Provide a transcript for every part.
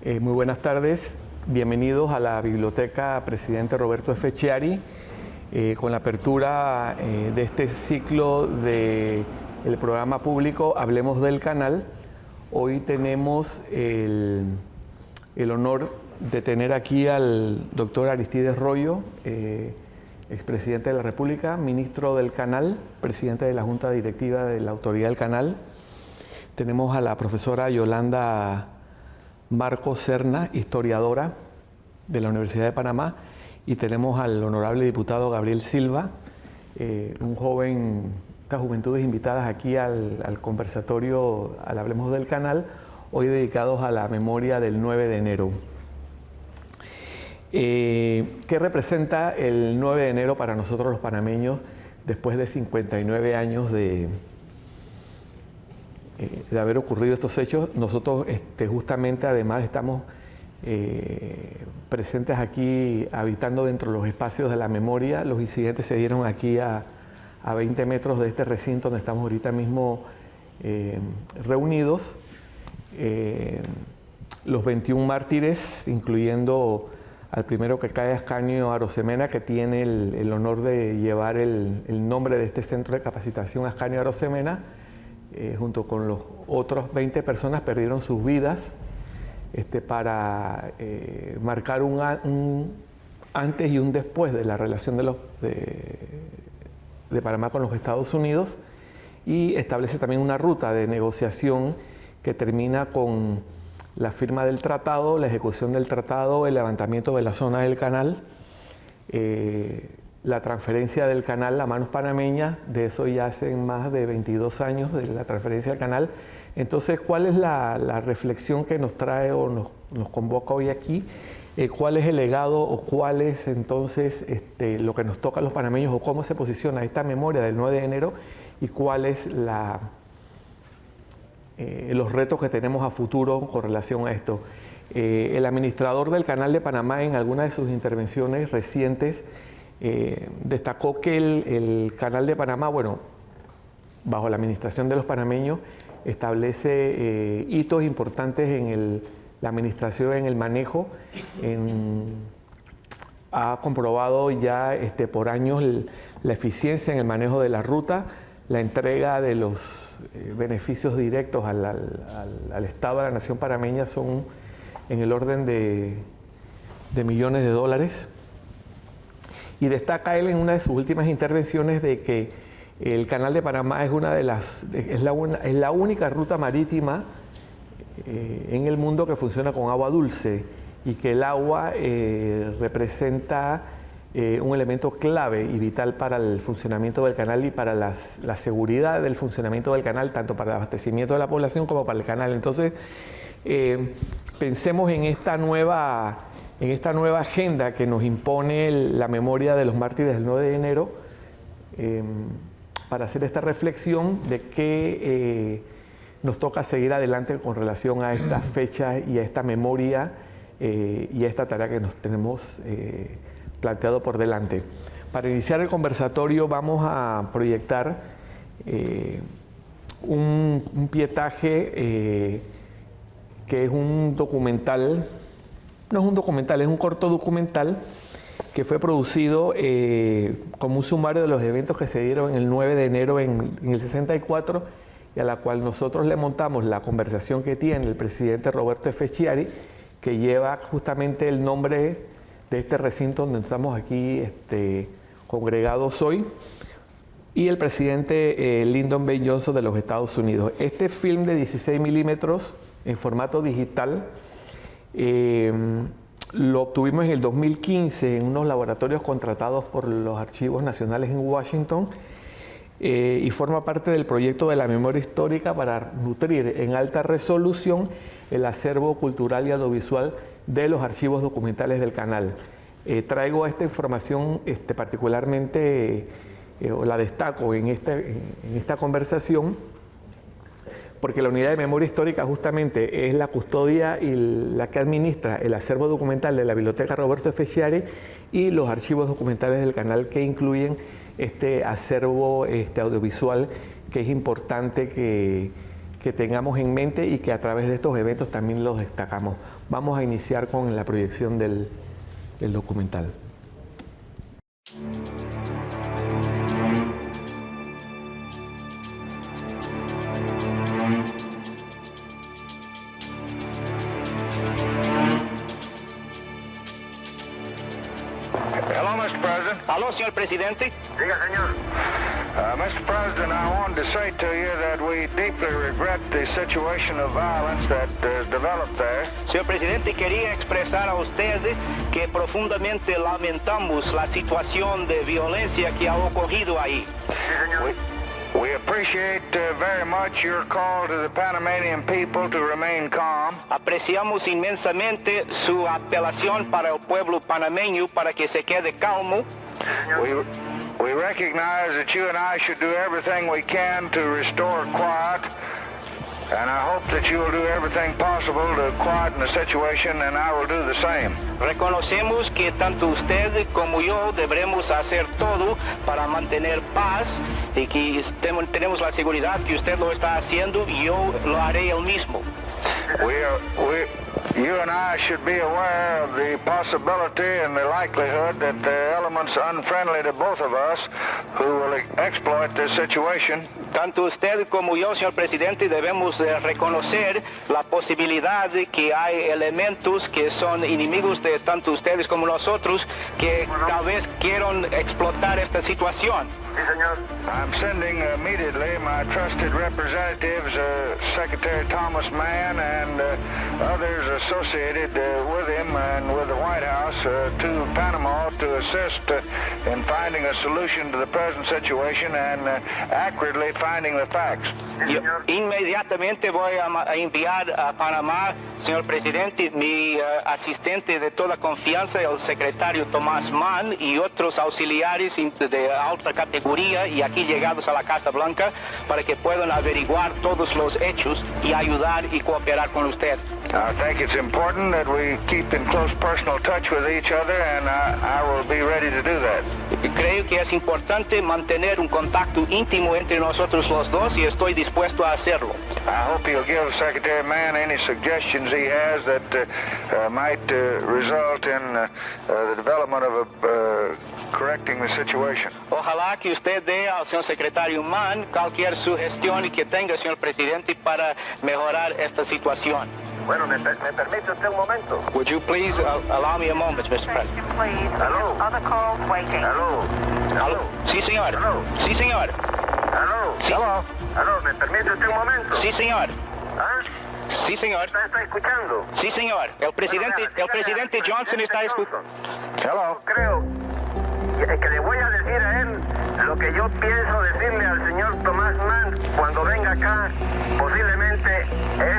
Muy buenas tardes, bienvenidos a la Biblioteca Presidente Roberto F. Chiari, con la apertura de este ciclo del programa público Hablemos del Canal. Hoy tenemos el honor de tener aquí al doctor Aristides Royo, expresidente de la República, ministro del Canal, presidente de la Junta Directiva de la Autoridad del Canal. Tenemos a la profesora Yolanda Marcos Serna, historiadora de la Universidad de Panamá, y tenemos al honorable diputado Gabriel Silva, un joven, estas juventudes invitadas aquí al conversatorio, al Hablemos del Canal, hoy dedicados a la memoria del 9 de enero. ¿Qué representa el 9 de enero para nosotros los panameños después de 59 años de haber ocurrido estos hechos? Nosotros justamente además estamos presentes aquí habitando dentro de los espacios de la memoria. Los incidentes se dieron aquí a 20 metros de este recinto donde estamos ahorita mismo reunidos. Los 21 mártires, incluyendo al primero que cae, Ascanio Arosemena, que tiene el honor de llevar el nombre de este centro de capacitación, Ascanio Arosemena, junto con los otros 20 personas perdieron sus vidas para marcar un antes y un después de la relación de Panamá con los Estados Unidos, y establece también una ruta de negociación que termina con la firma del tratado, la ejecución del tratado, el levantamiento de la zona del canal, la transferencia del canal a manos panameñas. De eso ya hacen más de 22 años de la transferencia del canal. Entonces, ¿cuál es la reflexión que nos trae o nos convoca hoy aquí? ¿Cuál es el legado o cuál es entonces lo que nos toca a los panameños, o cómo se posiciona esta memoria del 9 de enero y cuáles los retos que tenemos a futuro con relación a esto? El administrador del Canal de Panamá, en alguna de sus intervenciones recientes, destacó que el Canal de Panamá, bueno, bajo la administración de los panameños, establece hitos importantes en la administración, en el manejo. Ha comprobado ya por años la eficiencia en el manejo de la ruta, la entrega de los beneficios directos al Estado de la Nación panameña son en el orden de millones de dólares. Y destaca él en una de sus últimas intervenciones de que el Canal de Panamá es la única ruta marítima en el mundo que funciona con agua dulce, y que el agua representa un elemento clave y vital para el funcionamiento del canal y para la seguridad del funcionamiento del canal, tanto para el abastecimiento de la población como para el canal. Entonces, pensemos en esta nueva agenda que nos impone la memoria de los mártires del 9 de enero, para hacer esta reflexión de que nos toca seguir adelante con relación a estas fechas y a esta memoria y a esta tarea que nos tenemos planteado por delante. Para iniciar el conversatorio vamos a proyectar un pietaje que es un documental. No es un documental, es un corto documental que fue producido como un sumario de los eventos que se dieron el 9 de enero en el 64, y a la cual nosotros le montamos la conversación que tiene el presidente Roberto F. Chiari, que lleva justamente el nombre de este recinto donde estamos aquí congregados hoy, y el presidente Lyndon B. Johnson de los Estados Unidos. Este film de 16 milímetros en formato digital lo obtuvimos en el 2015 en unos laboratorios contratados por los Archivos Nacionales en Washington, y forma parte del proyecto de la memoria histórica para nutrir en alta resolución el acervo cultural y audiovisual de los archivos documentales del canal. Traigo esta información particularmente, o la destaco en esta conversación, porque la unidad de memoria histórica justamente es la custodia y la que administra el acervo documental de la Biblioteca Roberto F. Chiari y los archivos documentales del canal, que incluyen este acervo audiovisual, que es importante que que tengamos en mente y que a través de estos eventos también los destacamos. Vamos a iniciar con la proyección del documental. Hello, Mr. President. Aló, señor presidente. Diga, señor. Mr. President, I wanted to say to you that we deeply regret the situation of violence that has developed there. Señor presidente, quería expresar a usted que profundamente lamentamos la situación de violencia que ha ocurrido ahí. Sí, señor. We appreciate very much your call to the Panamanian people to remain calm. Apreciamos inmensamente su apelación para el pueblo panameño para que se quede calmo. We recognize that you and I should do everything we can to restore quiet, and I hope that you will do everything possible to quieten the situation, and I will do the same. Reconocemos que tanto usted como yo deberemos hacer todo para mantener paz y que tenemos la seguridad que usted lo está haciendo y yo lo haré el mismo. You and I should be aware of the possibility and the likelihood that there are elements unfriendly to both of us who will exploit this situation. Tanto usted como yo, señor presidente, debemos reconocer la posibilidad de que hay elementos que son enemigos de tanto ustedes como nosotros que tal vez quieran explotar esta situación. Sí, señor. I'm sending immediately my trusted representatives, Secretary Thomas Mann and others associated with him and with the White House to Panama to assist in finding a solution to the present situation and accurately finding the facts. Yo inmediatamente voy a enviar a Panamá, señor presidente, mi asistente de toda confianza, el secretario Tomás Mann y otros auxiliares de alta categoría y aquí llegados a la Casa Blanca para que puedan averiguar todos los hechos y ayudar y cooperar con usted. I think it's important that we keep in close personal touch with each other, and I will be ready to do that. Creo que es importante mantener un contacto íntimo entre nosotros los dos y estoy dispuesto a hacerlo. I hope he'll give Secretary Mann any suggestions he has that might result in the development of correcting the situation. Ojalá que usted dé al señor secretario Mann cualquier sugestión que tenga, señor presidente, para mejorar esta situación. Bueno, ¿me permite usted un momento? Would you please allow me a moment, Mr. President? Hello. Other calls waiting. Hello. Aló. Sí, señor. Hello. Sí, señor. Hello. Sí. Hello, ¿me permite usted un momento? Sí, señor. ¿Ah? Sí, señor. ¿Está escuchando? Sí, señor. El presidente Johnson está escuchando. Hello. Creo que le voy a decir a él lo que yo pienso decirle al señor Tomás Mann cuando venga acá, posiblemente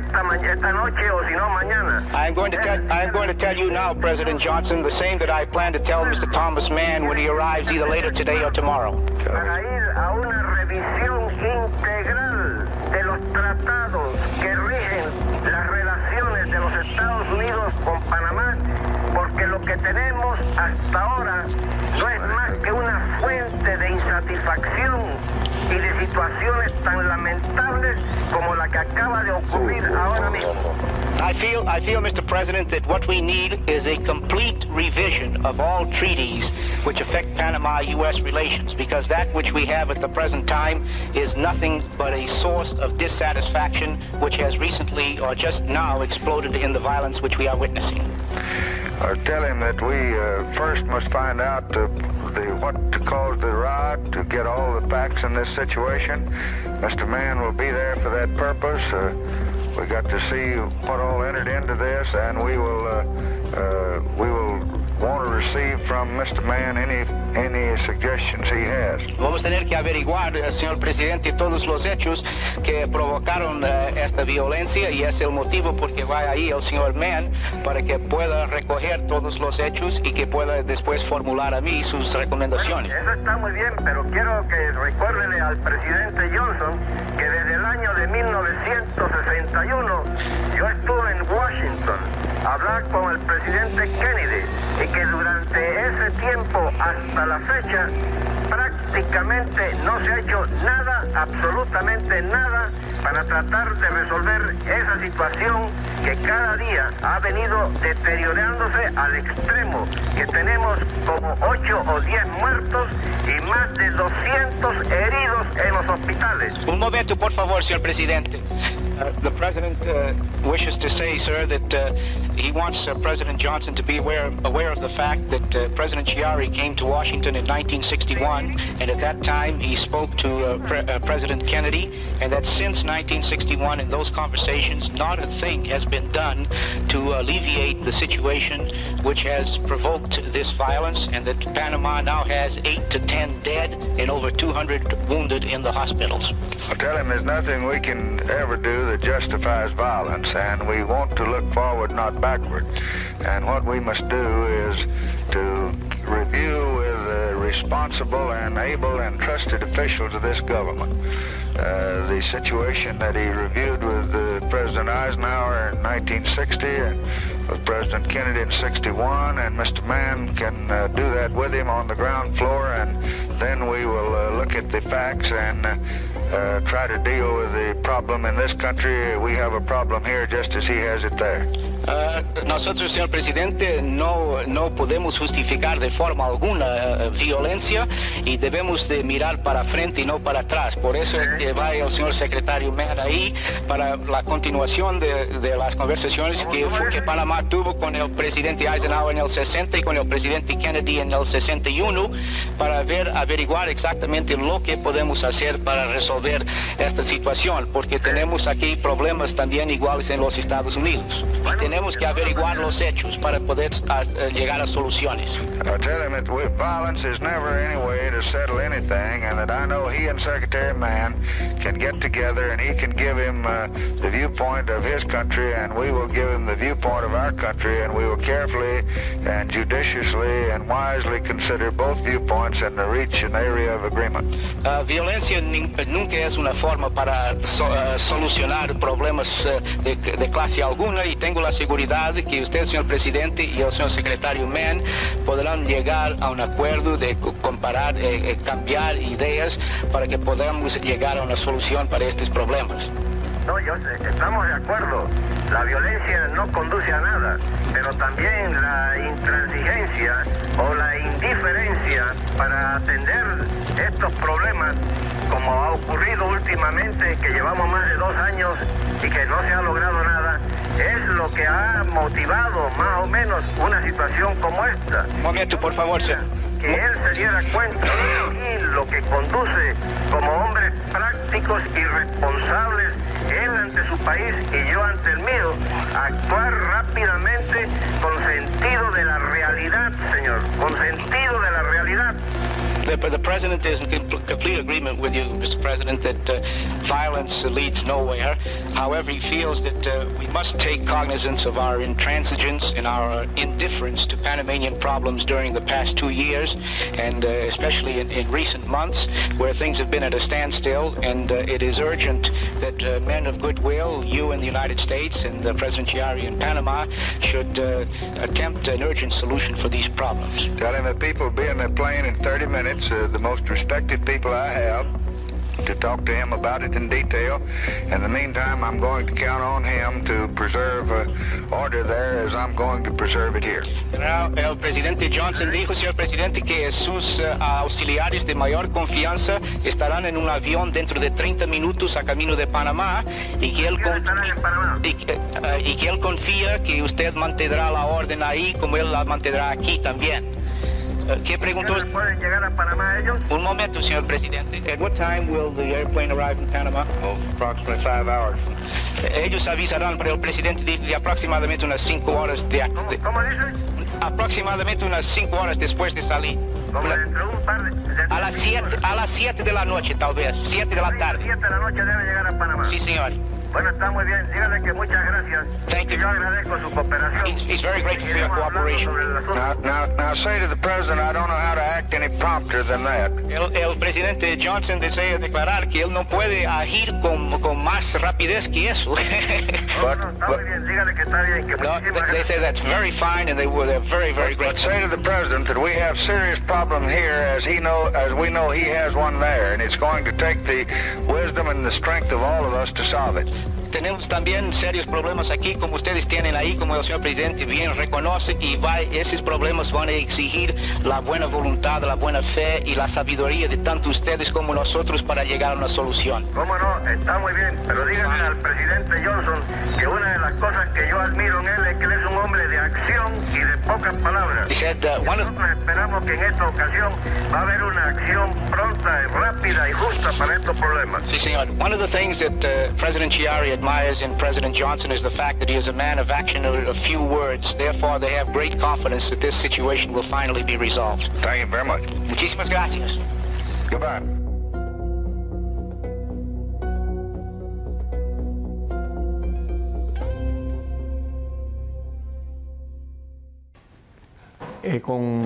esta noche o si no mañana. I'm going to tell you now, President Johnson, the same that I plan to tell Mr. Thomas Mann when he arrives either later today or tomorrow. Para ir a una revisión integral de los tratados que rigen las relaciones de los Estados Unidos con Panamá, porque lo que tenemos hasta ahora no es más que una fuente de insatisfacción y de situaciones tan lamentables como la que acaba de ocurrir ahora mismo. I feel, Mr. President, that what we need is a complete revision of all treaties which affect Panama-U.S. relations, because that which we have at the present time is nothing but a source of dissatisfaction which has recently or just now exploded in the violence which we are witnessing. Or tell him that we first must find out what caused the riot, to get all the facts in this situation. Mr. Mann will be there for that purpose. We got to see what all entered into this, and we will want to receive from Mr. Mann any suggestions he has. Vamos a tener que averiguar, señor presidente, todos los hechos que provocaron esta violencia y es el motivo por que va ahí el señor Mann para que pueda recoger todos los hechos y que pueda después formular a mí sus recomendaciones. Eso está muy bien, pero quiero que recuérdele al presidente Johnson que desde el año de 1961 yo estuve en Washington hablar con el presidente Kennedy y que durante ese tiempo hasta la fecha prácticamente no se ha hecho nada, absolutamente nada, para tratar de resolver esa situación que cada día ha venido deteriorándose al extremo, que tenemos como 8 o 10 muertos y más de 200 heridos en los hospitales. Un momento, por favor, señor presidente. The president wishes to say, sir, that he wants President Johnson to be aware of the fact that President Chiari came to Washington in 1961, and at that time he spoke to President Kennedy, and that since 1961 in those conversations, not a thing has been done to alleviate the situation which has provoked this violence, and that Panama now has 8 to 10 dead and over 200 wounded in the hospitals. I'll tell him there's nothing we can ever do that justifies violence, and we want to look forward, not backward. And what we must do is to review with the responsible and able and trusted officials of this government the situation that he reviewed with President Eisenhower in 1960 and with President Kennedy in 61, and Mr. Mann can do that with him on the ground floor, and then we will look at the facts and try to deal with the problem in this country. We have a problem here just as he has it there. Nosotros, señor presidente, no podemos justificar de forma alguna violencia y debemos de mirar para frente y no para atrás. Por eso es que va el señor secretario Mann ahí para la continuación de las conversaciones que Panamá tuvo con el presidente Eisenhower en el 60 y con el presidente Kennedy en el 61 para averiguar exactamente lo que podemos hacer para resolver esta situación, porque tenemos aquí problemas también iguales en los Estados Unidos. Tenemos que averiguar los hechos para poder llegar a soluciones. I tell him that violence is never any way to settle anything, and that I know he and Secretary Mann can get together and he can give him the viewpoint of his country, and we will give him the viewpoint of our country, and we will carefully and judiciously and wisely consider both viewpoints and reach an area of agreement. Violencia nunca es una forma para solucionar problemas de clase alguna, y tengo la seguridad que usted, señor presidente, y el señor secretario Mann podrán llegar a un acuerdo de comparar, cambiar ideas para que podamos llegar a una solución para estos problemas. No, estamos de acuerdo. La violencia no conduce a nada, pero también la intransigencia o la indiferencia para atender estos problemas, como ha ocurrido últimamente, que llevamos más de 2 años y que no se ha logrado nada, es lo que ha motivado más o menos una situación como esta. Un momento, por favor, señor. Que él se diera cuenta y lo que conduce como hombres prácticos y responsables, él ante su país y yo ante el mío, actuar rápidamente con sentido de la realidad, señor, con sentido de la realidad. The President is in complete agreement with you, Mr. President, that violence leads nowhere. However, he feels that we must take cognizance of our intransigence and our indifference to Panamanian problems during the past 2 years, and especially in recent months, where things have been at a standstill, and it is urgent that men of goodwill, you in the United States and President Chiari in Panama, should attempt an urgent solution for these problems. Tell him that people will be in the plane in 30 minutes. The most respected people I have, to talk to him about it in detail. In the meantime, I'm going to count on him to preserve order there as I'm going to preserve it here. El presidente Johnson dijo, señor presidente, que sus auxiliares de mayor confianza estarán en un avión dentro de 30 minutos a camino de Panamá, y que él confía que usted mantendrá la orden ahí como él la mantendrá aquí también. ¿Qué preguntó? ¿Pueden llegar a Panamá ellos? Un momento, señor presidente. At what time will the airplane arrive in Panama? Oh, approximately 5 hours. Ellos avisarán para el presidente de aproximadamente unas 5 horas ¿Cómo dice? Aproximadamente unas 5 horas después de salir. Como dentro de un par de... A las 7 de la noche, tal vez, 7 de la tarde. A las 7 de la noche debe llegar a Panamá. Sí, señor. Bueno, está muy bien. Dígale que muchas gracias. Thank you. Yo agradezco su cooperación. He's very grateful for your Seguiremos hablando cooperation. sobre el asunto. Now say to the president, I don't know how to act any prompter than that. El presidente Johnson desea declarar que él no puede agir con más rapidez que eso. No, está muy bien. Dígale que está bien. Que No, muchísimas they gracias. say that's very fine, and they're very, very But grateful. say to the president that we have serious problem here, as we know he has one there, and it's going to take the wisdom and the strength of all of us to solve it. Tenemos también serios problemas aquí, como ustedes tienen ahí, como el señor presidente bien reconoce, y esos problemas van a exigir la buena voluntad, la buena fe y la sabiduría de tanto ustedes como nosotros para llegar a una solución. Cómo no, está muy bien. Pero dígale al presidente Johnson que una de las cosas que yo admiro en él es que él es un hombre de acción y de pocas palabras. He said, one of Nosotros esperamos que en esta ocasión va a haber una acción pronta, rápida y justa para estos problemas. Sí, señor. One of the things that President Chiari admires in President Johnson is the fact that he is a man of action, a few words. Therefore, they have great confidence that this situation will finally be resolved. Thank you very much. Muchísimas gracias. Goodbye. Con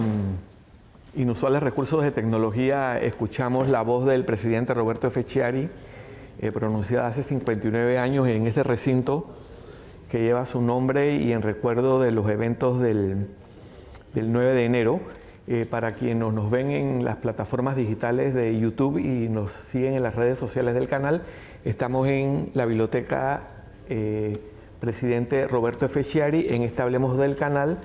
inusuales recursos de tecnología escuchamos la voz del presidente Roberto F. Chiari, pronunciada hace 59 años en este recinto que lleva su nombre y en recuerdo de los eventos del 9 de enero. Para quienes nos ven en las plataformas digitales de YouTube y nos siguen en las redes sociales del canal, estamos en la biblioteca presidente Roberto F. Chiari, en este Hablemos del Canal,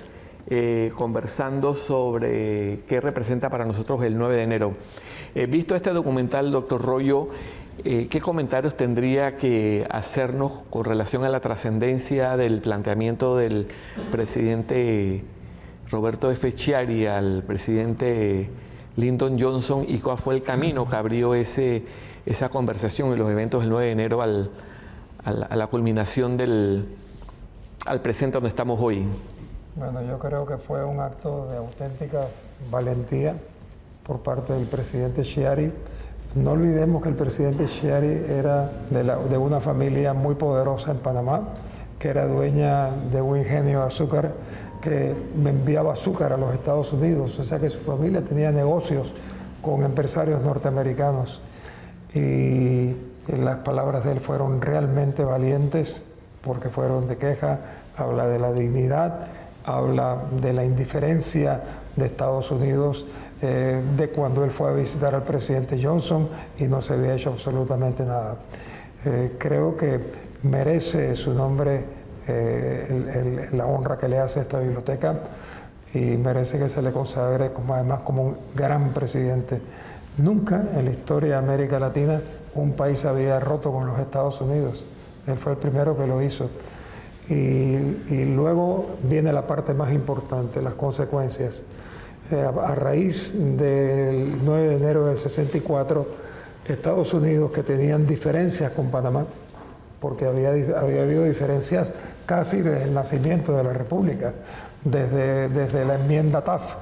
conversando sobre qué representa para nosotros el 9 de enero. Visto este documental, doctor Royo, ¿qué comentarios tendría que hacernos con relación a la trascendencia del planteamiento del presidente Roberto F. Chiari al presidente Lyndon Johnson y cuál fue el camino que abrió esa conversación y los eventos del 9 de enero a la culminación al presente donde estamos hoy? Bueno, yo creo que fue un acto de auténtica valentía por parte del presidente Chiari. No olvidemos que el presidente Chiari era de una familia muy poderosa en Panamá, que era dueña de un ingenio de azúcar que enviaba azúcar a los Estados Unidos, o sea que su familia tenía negocios con empresarios norteamericanos. Y las palabras de él fueron realmente valientes porque fueron de queja, habla de la dignidad, habla de la indiferencia de Estados Unidos, de cuando él fue a visitar al presidente Johnson y no se había hecho absolutamente nada. Creo que merece su nombre la honra que le hace esta biblioteca y merece que se le consagre además como un gran presidente. Nunca en la historia de América Latina un país había roto con los Estados Unidos. Él fue el primero que lo hizo. Y luego viene la parte más importante, las consecuencias. A raíz del 9 de enero del 64, Estados Unidos, que tenían diferencias con Panamá, porque había habido diferencias casi desde el nacimiento de la República, desde la enmienda TAF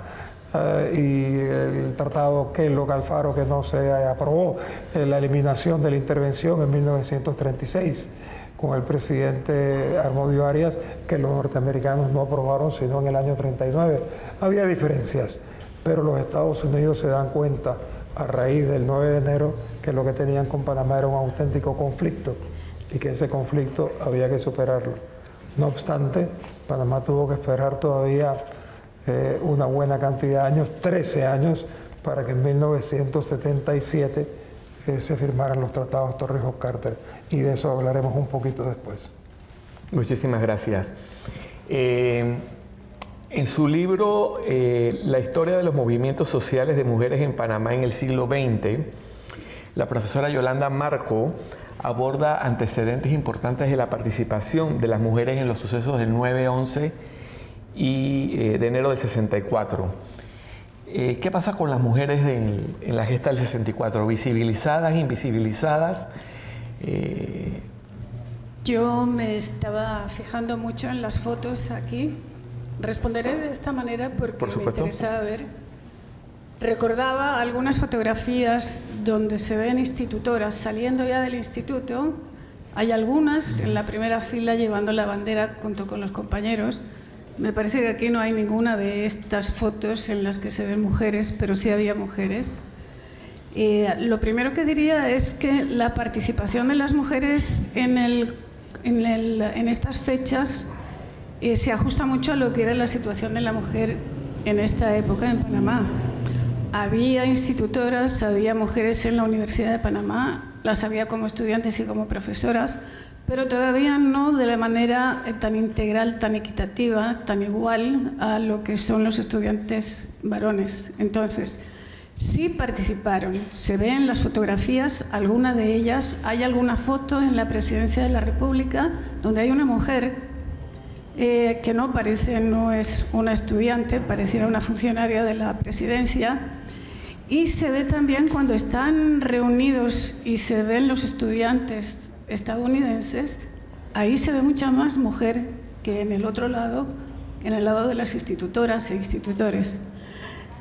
y el tratado Kellogg-Alfaro que no se aprobó, la eliminación de la intervención en 1936, con el presidente Harmodio Arias, que los norteamericanos no aprobaron sino en el año 39. Había diferencias, pero los Estados Unidos se dan cuenta a raíz del 9 de enero que lo que tenían con Panamá era un auténtico conflicto y que ese conflicto había que superarlo. No obstante, Panamá tuvo que esperar todavía una buena cantidad de años, 13 años, para que en 1977 se firmaran los tratados Torrijos-Carter, y de eso hablaremos un poquito después. Muchísimas gracias. En su libro, La historia de los movimientos sociales de mujeres en Panamá en el siglo XX, la profesora Yolanda Marco aborda antecedentes importantes de la participación de las mujeres en los sucesos del 9/11 y de enero del 64. ¿Qué pasa con las mujeres en la gesta del 64? ¿Visibilizadas, invisibilizadas? Yo me estaba fijando mucho en las fotos aquí. Responderé de esta manera porque me interesa ver. Recordaba algunas fotografías donde se ven institutoras saliendo ya del instituto Hay algunas en la primera fila llevando la bandera junto con los compañeros. Me parece que aquí no hay ninguna de estas fotos en las que se ven mujeres, pero sí había mujeres. Lo primero que diría es que la participación de las mujeres en estas fechas se ajusta mucho a lo que era la situación de la mujer en esta época en Panamá. Había institutoras, había mujeres en la Universidad de Panamá, las había como estudiantes y como profesoras, pero todavía no de la manera tan integral, tan equitativa, tan igual a lo que son los estudiantes varones. Entonces, sí participaron, se ven las fotografías, alguna de ellas, hay alguna foto en la Presidencia de la República donde hay una mujer que no es una estudiante, pareciera una funcionaria de la Presidencia, y se ve también cuando están reunidos y se ven los estudiantes estadounidenses, ahí se ve mucha más mujer que en el otro lado, en el lado de las institutoras e institutores.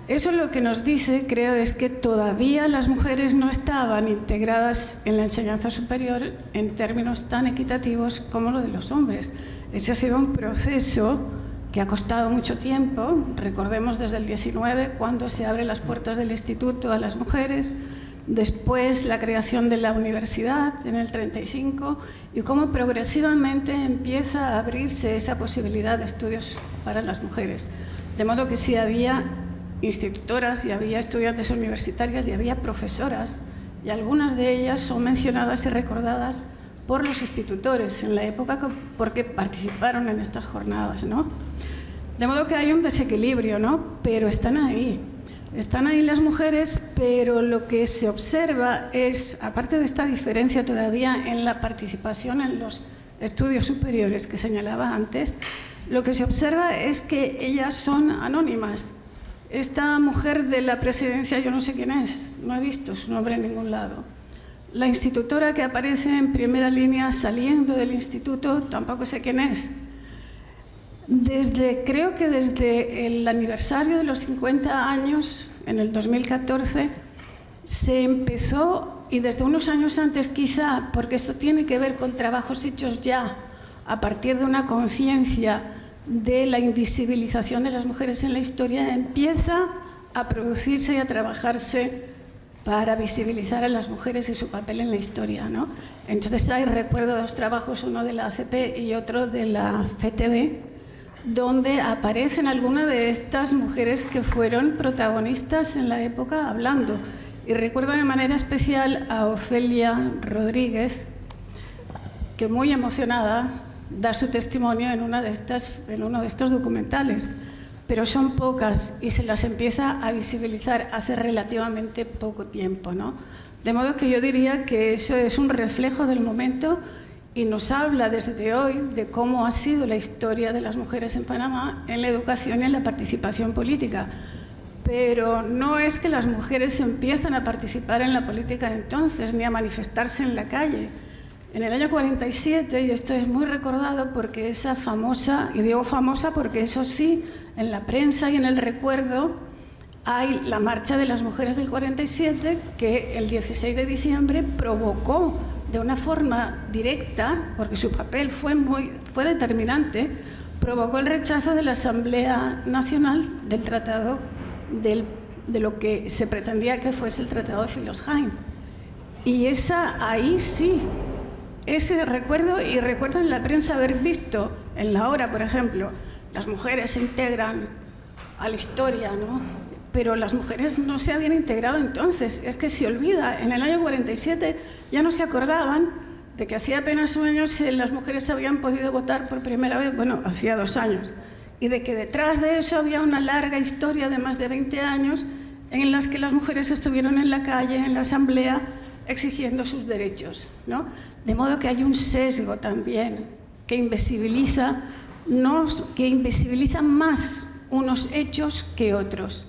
Eso lo que nos dice, creo, es que todavía las mujeres no estaban integradas en la enseñanza superior en términos tan equitativos como lo de los hombres. Ese ha sido un proceso que ha costado mucho tiempo. Recordemos desde el 19, cuando se abren las puertas del instituto a las mujeres, después la creación de la universidad en el 35 y cómo progresivamente empieza a abrirse esa posibilidad de estudios para las mujeres. De modo que sí había institutoras y había estudiantes universitarias y había profesoras, y algunas de ellas son mencionadas y recordadas por los institutores en la época porque participaron en estas jornadas, ¿no? De modo que hay un desequilibrio, ¿no? Pero están ahí las mujeres, pero lo que se observa es, aparte de esta diferencia todavía en la participación en los estudios superiores que señalaba antes, lo que se observa es que ellas son anónimas. Esta mujer de la Presidencia, yo no sé quién es, no he visto su nombre en ningún lado. La institutora que aparece en primera línea saliendo del instituto, tampoco sé quién es. Creo que desde el aniversario de los 50 años, en el 2014, se empezó, y desde unos años antes quizá, porque esto tiene que ver con trabajos hechos ya a partir de una conciencia de la invisibilización de las mujeres en la historia, empieza a producirse y a trabajarse para visibilizar a las mujeres y su papel en la historia, ¿no? Entonces recuerdo dos trabajos, uno de la ACP y otro de la FETV, donde aparecen algunas de estas mujeres que fueron protagonistas en la época hablando. Y recuerdo de manera especial a Ofelia Rodríguez, que muy emocionada da su testimonio en uno de estos documentales, pero son pocas y se las empieza a visibilizar hace relativamente poco tiempo, ¿no? De modo que yo diría que eso es un reflejo del momento y nos habla desde hoy de cómo ha sido la historia de las mujeres en Panamá en la educación y en la participación política. Pero no es que las mujeres empiezan a participar en la política entonces, ni a manifestarse en la calle. En el año 47, y esto es muy recordado porque esa famosa, y digo famosa porque eso sí, en la prensa y en el recuerdo, hay la marcha de las mujeres del 47 que el 16 de diciembre provocó de una forma directa, porque su papel fue determinante, provocó el rechazo de la Asamblea Nacional del tratado de lo que se pretendía que fuese el Tratado de Philos-Hain. Y ahí sí, ese recuerdo, y recuerdo en la prensa haber visto, en La Hora, por ejemplo, las mujeres se integran a la historia, ¿no? Pero las mujeres no se habían integrado entonces, es que se olvida. En el año 47 ya no se acordaban de que hacía apenas un año las mujeres habían podido votar por primera vez, bueno, hacía 2 años, y de que detrás de eso había una larga historia de más de 20 años en las que las mujeres estuvieron en la calle, en la asamblea, exigiendo sus derechos, ¿no? De modo que hay un sesgo también que invisibiliza más unos hechos que otros.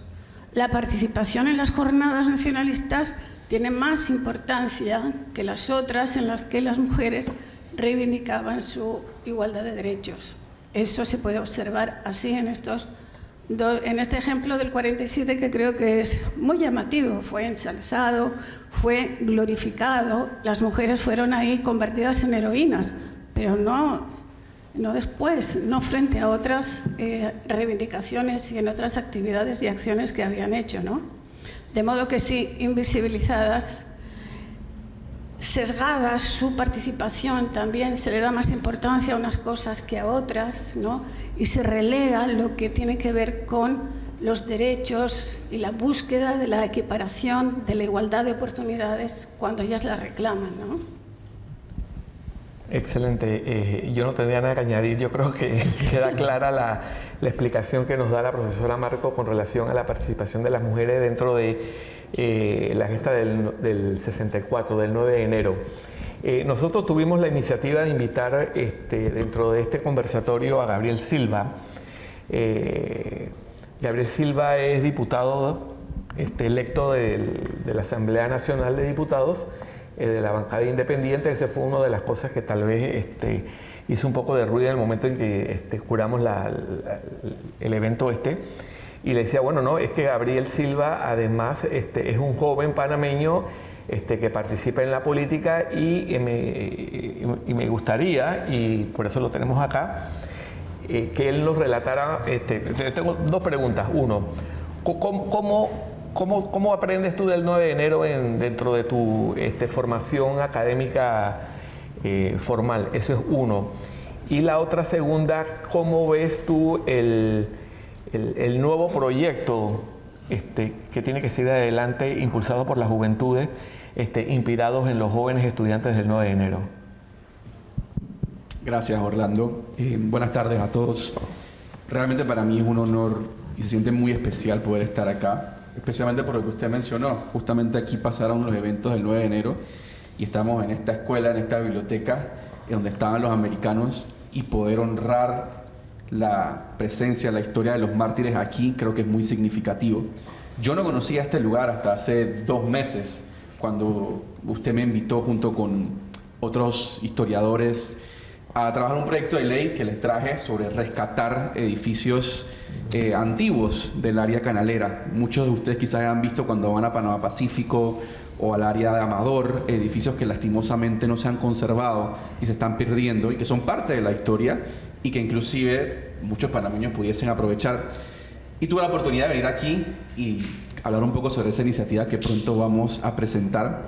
La participación en las jornadas nacionalistas tiene más importancia que las otras en las que las mujeres reivindicaban su igualdad de derechos. Eso se puede observar así en estos en este ejemplo del 47, que creo que es muy llamativo, fue ensalzado, fue glorificado, las mujeres fueron ahí convertidas en heroínas, pero no después, no frente a otras reivindicaciones y en otras actividades y acciones que habían hecho, ¿no? De modo que sí, invisibilizadas, sesgadas su participación, también se le da más importancia a unas cosas que a otras, ¿no? Y se relega lo que tiene que ver con los derechos y la búsqueda de la equiparación, de la igualdad de oportunidades cuando ellas la reclaman, ¿no? Excelente. Yo no tendría nada que añadir. Yo creo que queda clara la explicación que nos da la profesora Marco con relación a la participación de las mujeres dentro de la gesta del 64, del 9 de enero. Nosotros tuvimos la iniciativa de invitar dentro de este conversatorio a Gabriel Silva. Gabriel Silva es diputado electo de la Asamblea Nacional de Diputados, de la bancada independiente. Esa fue una de las cosas que tal vez hizo un poco de ruido en el momento en que curamos el evento y le decía, bueno, no, es que Gabriel Silva además es un joven panameño que participa en la política y me gustaría, y por eso lo tenemos acá, que él nos relatara. Tengo dos preguntas. Uno, ¿cómo aprendes tú del 9 de enero dentro de tu formación académica formal? Eso es uno. Y la otra segunda, ¿cómo ves tú el nuevo proyecto que tiene que seguir adelante, impulsado por las juventudes, inspirados en los jóvenes estudiantes del 9 de enero? Gracias, Orlando. Buenas tardes a todos. Realmente para mí es un honor y se siente muy especial poder estar acá, especialmente por lo que usted mencionó. Justamente aquí pasaron los eventos del 9 de enero y estamos en esta escuela, en esta biblioteca, donde estaban los americanos, y poder honrar la presencia, la historia de los mártires aquí, creo que es muy significativo. Yo no conocía este lugar hasta hace 2 meses, cuando usted me invitó junto con otros historiadores a trabajar un proyecto de ley que les traje sobre rescatar edificios antiguos del área canalera. Muchos de ustedes quizás han visto cuando van a Panamá Pacífico o al área de Amador, edificios que lastimosamente no se han conservado y se están perdiendo y que son parte de la historia y que inclusive muchos panameños pudiesen aprovechar. Y tuve la oportunidad de venir aquí y hablar un poco sobre esa iniciativa que pronto vamos a presentar.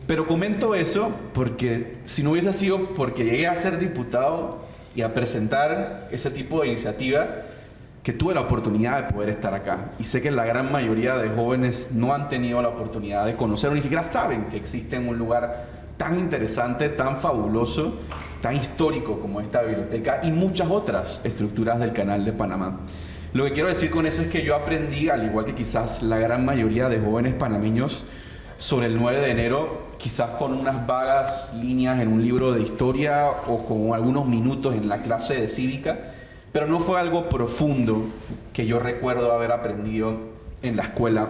Pero comento eso porque si no hubiese sido porque llegué a ser diputado y a presentar ese tipo de iniciativa, que tuve la oportunidad de poder estar acá. Y sé que la gran mayoría de jóvenes no han tenido la oportunidad de conocer o ni siquiera saben que existe un lugar tan interesante, tan fabuloso, tan histórico como esta biblioteca y muchas otras estructuras del Canal de Panamá. Lo que quiero decir con eso es que yo aprendí, al igual que quizás la gran mayoría de jóvenes panameños, sobre el 9 de enero, quizás con unas vagas líneas en un libro de historia o con algunos minutos en la clase de cívica, pero no fue algo profundo que yo recuerdo haber aprendido en la escuela,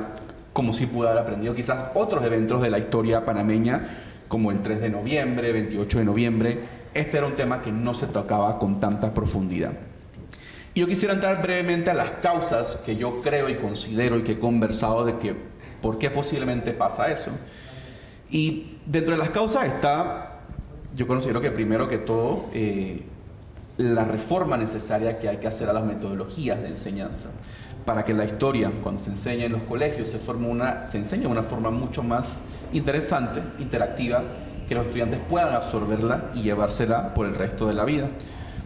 como si pude haber aprendido quizás otros eventos de la historia panameña, como el 3 de noviembre, 28 de noviembre. Este era un tema que no se tocaba con tanta profundidad. Y yo quisiera entrar brevemente a las causas que yo creo y considero y que he conversado de que por qué posiblemente pasa eso. Y dentro de las causas está, yo considero que primero que todo, la reforma necesaria que hay que hacer a las metodologías de enseñanza, para que la historia, cuando se enseña en los colegios, se enseñe de una forma mucho más interesante, interactiva, que los estudiantes puedan absorberla y llevársela por el resto de la vida.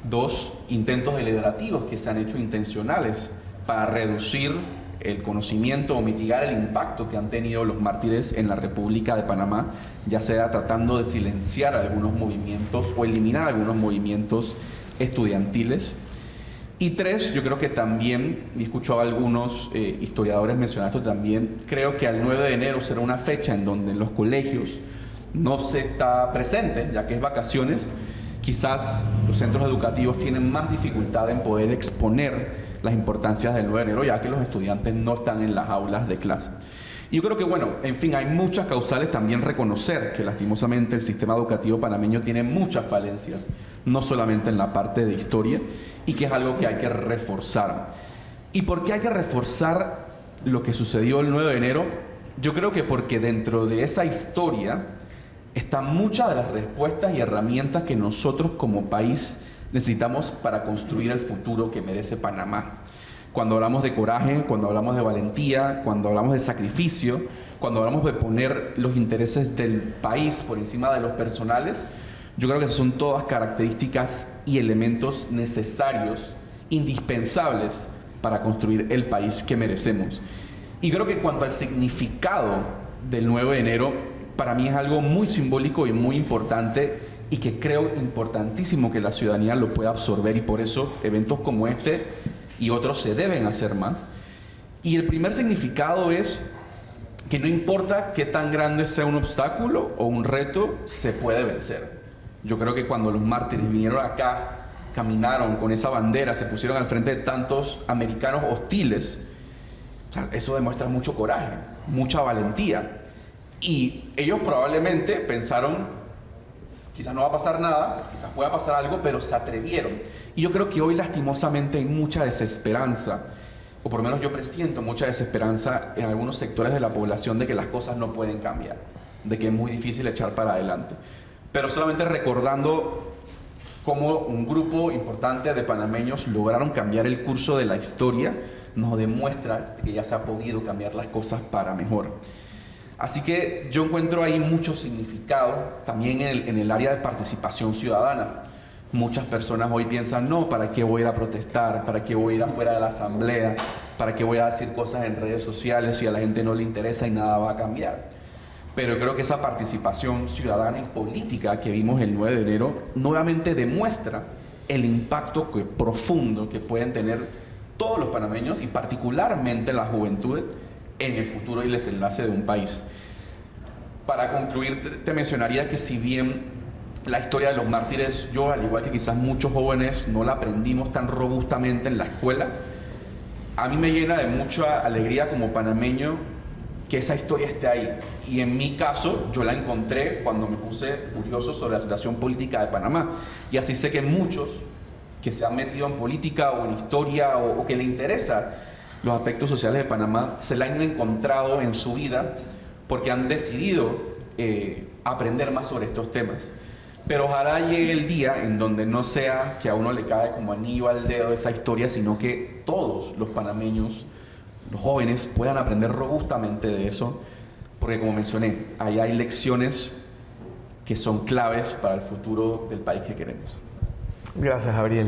2, intentos deliberativos que se han hecho intencionales para reducir el conocimiento o mitigar el impacto que han tenido los mártires en la República de Panamá, ya sea tratando de silenciar algunos movimientos o eliminar algunos movimientos estudiantiles. Y 3, yo creo que también, y escuchaba a algunos historiadores mencionar esto también, creo que al 9 de enero será una fecha en donde en los colegios no se está presente, ya que es vacaciones. Quizás los centros educativos tienen más dificultad en poder exponer las importancias del 9 de enero, ya que los estudiantes no están en las aulas de clase. Y yo creo que, bueno, en fin, hay muchas causales. También reconocer que lastimosamente el sistema educativo panameño tiene muchas falencias, no solamente en la parte de historia, y que es algo que hay que reforzar. ¿Y por qué hay que reforzar lo que sucedió el 9 de enero? Yo creo que porque dentro de esa historia están muchas de las respuestas y herramientas que nosotros como país necesitamos para construir el futuro que merece Panamá. Cuando hablamos de coraje, cuando hablamos de valentía, cuando hablamos de sacrificio, cuando hablamos de poner los intereses del país por encima de los personales, yo creo que esas son todas características y elementos necesarios, indispensables para construir el país que merecemos. Y creo que en cuanto al significado del 9 de enero, para mí es algo muy simbólico y muy importante, y que creo importantísimo que la ciudadanía lo pueda absorber, y por eso eventos como este y otros se deben hacer más. Y el primer significado es que no importa qué tan grande sea un obstáculo o un reto, se puede vencer. Yo creo que cuando los mártires vinieron acá, caminaron con esa bandera, se pusieron al frente de tantos americanos hostiles, o sea, eso demuestra mucho coraje, mucha valentía. Y ellos probablemente pensaron, quizás no va a pasar nada, quizás pueda pasar algo, pero se atrevieron. Y yo creo que hoy lastimosamente hay mucha desesperanza, o por lo menos yo presiento mucha desesperanza en algunos sectores de la población de que las cosas no pueden cambiar, de que es muy difícil echar para adelante. Pero solamente recordando cómo un grupo importante de panameños lograron cambiar el curso de la historia, nos demuestra que ya se ha podido cambiar las cosas para mejor. Así que yo encuentro ahí mucho significado también en el área de participación ciudadana. Muchas personas hoy piensan, no, ¿para qué voy a ir a protestar? ¿Para qué voy a ir afuera de la asamblea? ¿Para qué voy a decir cosas en redes sociales si a la gente no le interesa y nada va a cambiar? Pero creo que esa participación ciudadana y política que vimos el 9 de enero nuevamente demuestra el impacto profundo que pueden tener todos los panameños y particularmente la juventud en el futuro y el desenlace de un país. Para concluir, te mencionaría que si bien la historia de los mártires, yo al igual que quizás muchos jóvenes no la aprendimos tan robustamente en la escuela, a mí me llena de mucha alegría como panameño que esa historia esté ahí. Y en mi caso, yo la encontré cuando me puse curioso sobre la situación política de Panamá. Y así sé que muchos que se han metido en política o en historia o que le interesa los aspectos sociales de Panamá, se la han encontrado en su vida porque han decidido aprender más sobre estos temas. Pero ojalá llegue el día en donde no sea que a uno le cae como anillo al dedo esa historia, sino que todos los panameños, los jóvenes, puedan aprender robustamente de eso, porque como mencioné, ahí hay lecciones que son claves para el futuro del país que queremos. Gracias, Gabriel.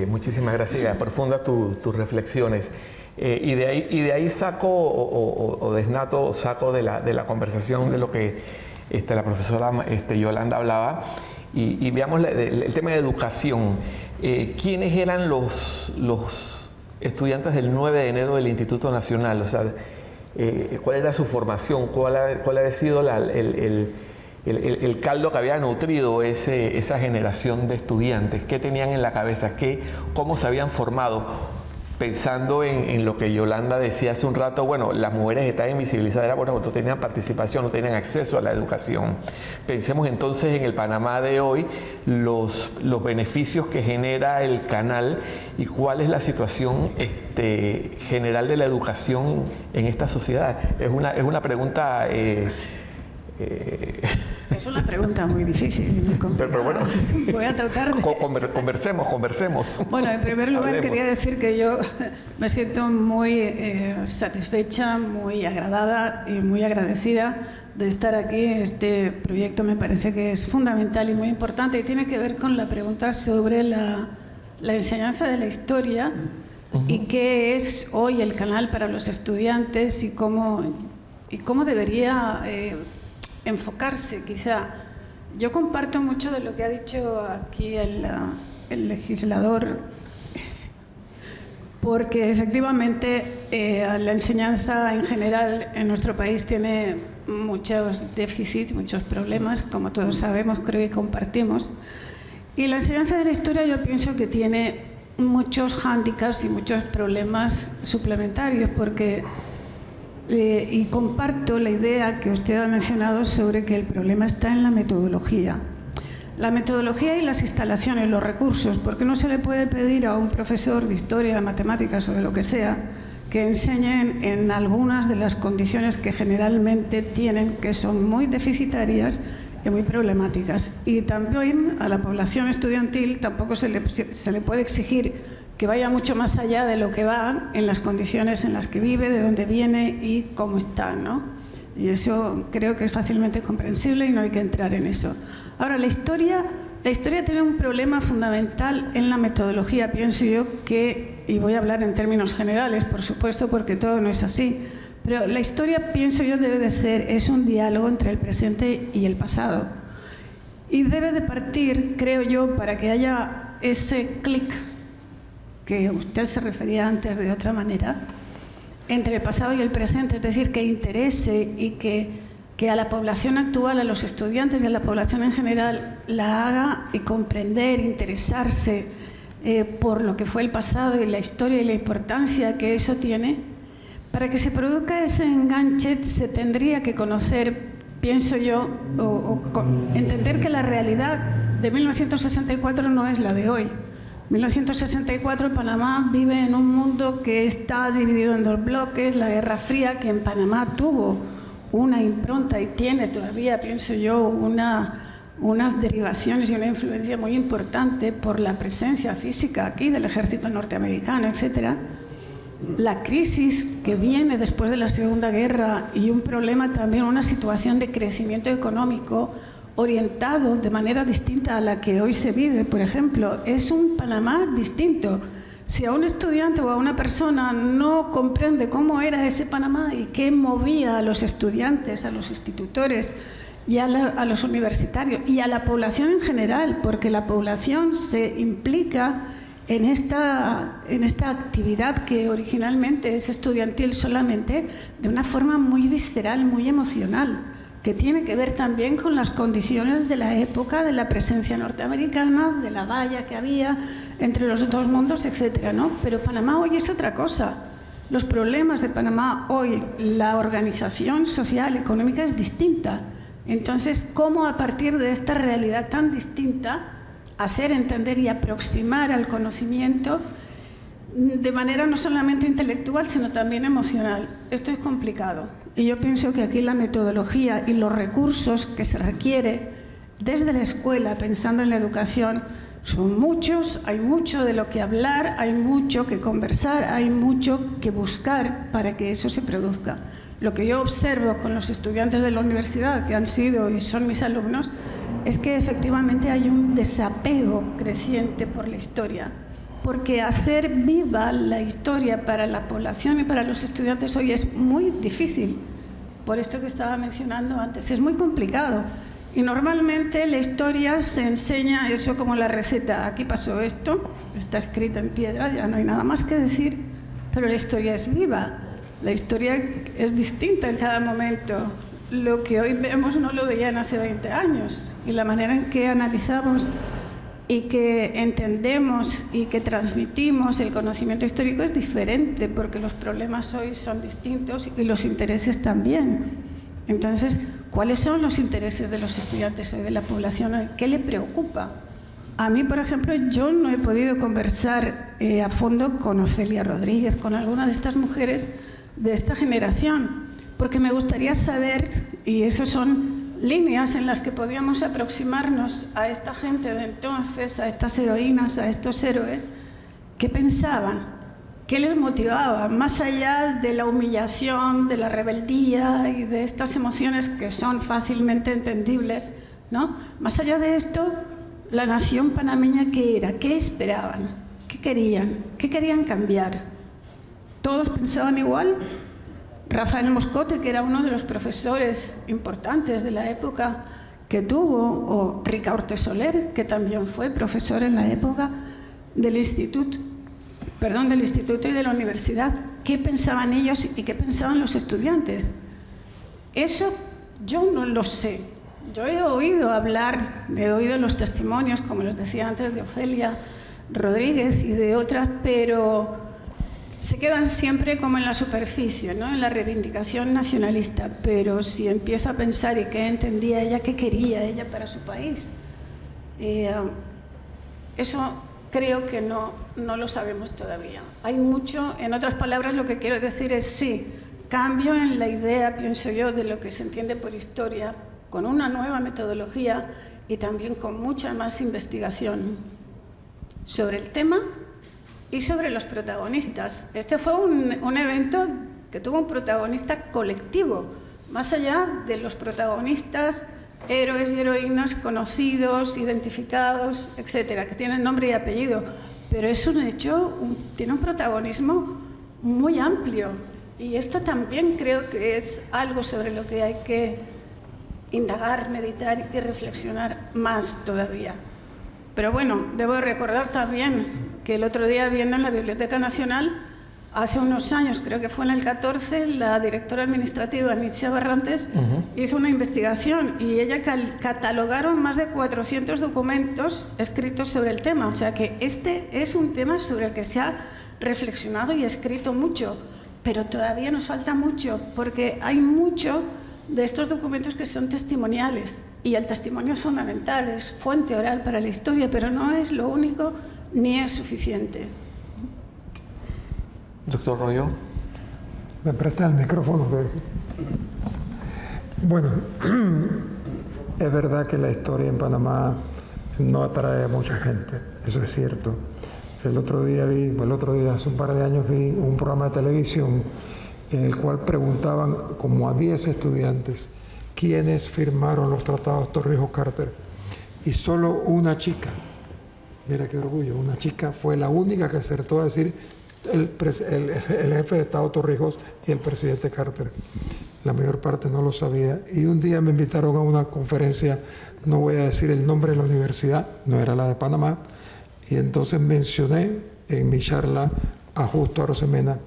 Muchísimas gracias. Profundas tus reflexiones. Y de ahí saco o desnato, saco de la conversación de lo que la profesora Yolanda hablaba, y veamos el tema de educación. ¿Quiénes eran los estudiantes del 9 de enero del Instituto Nacional? O sea, ¿cuál era su formación? ¿Cuál había sido el caldo que había nutrido esa generación de estudiantes? ¿Qué tenían en la cabeza? ¿Cómo se habían formado? Pensando en lo que Yolanda decía hace un rato, bueno, las mujeres estaban invisibilizadas, bueno, no tenían participación, no tenían acceso a la educación. Pensemos entonces en el Panamá de hoy, los beneficios que genera el canal y cuál es la situación general de la educación en esta sociedad. Es una pregunta... Es una pregunta muy difícil, muy complicada. Pero bueno, voy a tratar de... Conversemos. Bueno, en primer lugar Hablemos. quería decir que yo me siento muy satisfecha, muy agradada y muy agradecida de estar aquí. Este proyecto me parece que es fundamental y muy importante y tiene que ver con la pregunta sobre la enseñanza de la historia y qué es hoy el canal para los estudiantes y cómo debería enfocarse, quizá. Yo comparto mucho de lo que ha dicho aquí el legislador, porque efectivamente la enseñanza en general en nuestro país tiene muchos déficits, muchos problemas, como todos sabemos, creo que compartimos. Y la enseñanza de la historia yo pienso que tiene muchos hándicaps y muchos problemas suplementarios, porque y comparto la idea que usted ha mencionado sobre que el problema está en la metodología. La metodología y las instalaciones, los recursos, porque no se le puede pedir a un profesor de historia, de matemáticas o de lo que sea que enseñen en algunas de las condiciones que generalmente tienen, que son muy deficitarias y muy problemáticas. Y también a la población estudiantil tampoco se le puede exigir que vaya mucho más allá de lo que va en las condiciones en las que vive, de dónde viene y cómo está, ¿no? Y eso creo que es fácilmente comprensible y no hay que entrar en eso. Ahora, la historia tiene un problema fundamental en la metodología, pienso yo, y voy a hablar en términos generales, por supuesto, porque todo no es así, pero la historia, pienso yo, es un diálogo entre el presente y el pasado. Y debe de partir, creo yo, para que haya ese clic que usted se refería antes de otra manera, entre el pasado y el presente, es decir, que interese y que a la población actual, a los estudiantes y a la población en general, la haga y comprender, interesarse por lo que fue el pasado y la historia y la importancia que eso tiene. Para que se produzca ese enganche se tendría que conocer, pienso yo, entender que la realidad de 1964 no es la de hoy. 1964 Panamá vive en un mundo que está dividido en dos bloques, la Guerra Fría, que en Panamá tuvo una impronta y tiene todavía, pienso yo, unas derivaciones y una influencia muy importante por la presencia física aquí del ejército norteamericano, etc. La crisis que viene después de la Segunda Guerra y un problema también, una situación de crecimiento económico orientado de manera distinta a la que hoy se vive, por ejemplo, es un Panamá distinto. Si a un estudiante o a una persona no comprende cómo era ese Panamá y qué movía a los estudiantes, a los institutores y a los universitarios y a la población en general, porque la población se implica en esta actividad que originalmente es estudiantil solamente, de una forma muy visceral, muy emocional, que tiene que ver también con las condiciones de la época, de la presencia norteamericana, de la valla que había entre los dos mundos, etcétera, ¿no? Pero Panamá hoy es otra cosa. Los problemas de Panamá hoy, la organización social, económica es distinta. Entonces, ¿cómo a partir de esta realidad tan distinta hacer entender y aproximar al conocimiento de manera no solamente intelectual, sino también emocional? Esto es complicado. Y yo pienso que aquí la metodología y los recursos que se requiere desde la escuela, pensando en la educación, son muchos, hay mucho de lo que hablar, hay mucho que conversar, hay mucho que buscar para que eso se produzca. Lo que yo observo con los estudiantes de la universidad, que han sido y son mis alumnos, es que efectivamente hay un desapego creciente por la historia, porque hacer viva la historia para la población y para los estudiantes hoy es muy difícil, por esto que estaba mencionando antes, es muy complicado. Y normalmente la historia se enseña eso como la receta. Aquí pasó esto, está escrito en piedra, ya no hay nada más que decir, pero la historia es viva, la historia es distinta en cada momento. Lo que hoy vemos no lo veían hace 20 años, y la manera en que analizamos y que entendemos y que transmitimos el conocimiento histórico es diferente, porque los problemas hoy son distintos y los intereses también. Entonces, ¿cuáles son los intereses de los estudiantes hoy, de la población hoy? ¿Qué le preocupa? A mí, por ejemplo, yo no he podido conversar a fondo con Ofelia Rodríguez, con alguna de estas mujeres de esta generación, porque me gustaría saber, y esas son líneas en las que podíamos aproximarnos a esta gente de entonces, a estas heroínas, a estos héroes, ¿qué pensaban? ¿Qué les motivaba? Más allá de la humillación, de la rebeldía y de estas emociones que son fácilmente entendibles, ¿no? Más allá de esto, la nación panameña, ¿qué era? ¿Qué esperaban? ¿Qué querían? ¿Qué querían cambiar? ¿Todos pensaban igual? Rafael Moscote, que era uno de los profesores importantes de la época que tuvo, o Rica Orte Soler, que también fue profesor en la época del instituto y de la universidad. ¿Qué pensaban ellos y qué pensaban los estudiantes? Eso yo no lo sé. Yo he oído los testimonios, como les decía antes, de Ofelia Rodríguez y de otras, pero se quedan siempre como en la superficie, ¿no? En la reivindicación nacionalista. Pero si empiezo a pensar y qué entendía ella, qué quería ella para su país, Eso creo que no lo sabemos todavía. Hay mucho, en otras palabras, lo que quiero decir es sí, cambio en la idea, pienso yo, de lo que se entiende por historia, con una nueva metodología y también con mucha más investigación sobre el tema y sobre los protagonistas. Este fue un evento que tuvo un protagonista colectivo, más allá de los protagonistas, héroes y heroínas conocidos, identificados, etcétera, que tienen nombre y apellido. Pero es un hecho, tiene un protagonismo muy amplio. Y esto también creo que es algo sobre lo que hay que indagar, meditar y reflexionar más todavía. Pero bueno, debo recordar también que el otro día, viendo en la Biblioteca Nacional, hace unos años, creo que fue en el 14, la directora administrativa, Nietzsche Barrantes, hizo una investigación y ella catalogaron más de 400 documentos escritos sobre el tema. O sea que este es un tema sobre el que se ha reflexionado y escrito mucho, pero todavía nos falta mucho, porque hay mucho de estos documentos que son testimoniales, y el testimonio es fundamental, es fuente oral para la historia, pero no es lo único ni es suficiente. Doctor Royo. ¿Me presta el micrófono? Bueno, es verdad que la historia en Panamá no atrae a mucha gente, eso es cierto. El otro día, hace un par de años, vi un programa de televisión en el cual preguntaban como a 10 estudiantes quiénes firmaron los tratados Torrijos-Carter, y solo una chica, mira qué orgullo, una chica fue la única que acertó a decir el jefe de Estado Torrijos y el presidente Carter. La mayor parte no lo sabía, y un día me invitaron a una conferencia, no voy a decir el nombre de la universidad, no era la de Panamá, y entonces mencioné en mi charla a Justo Arosemena,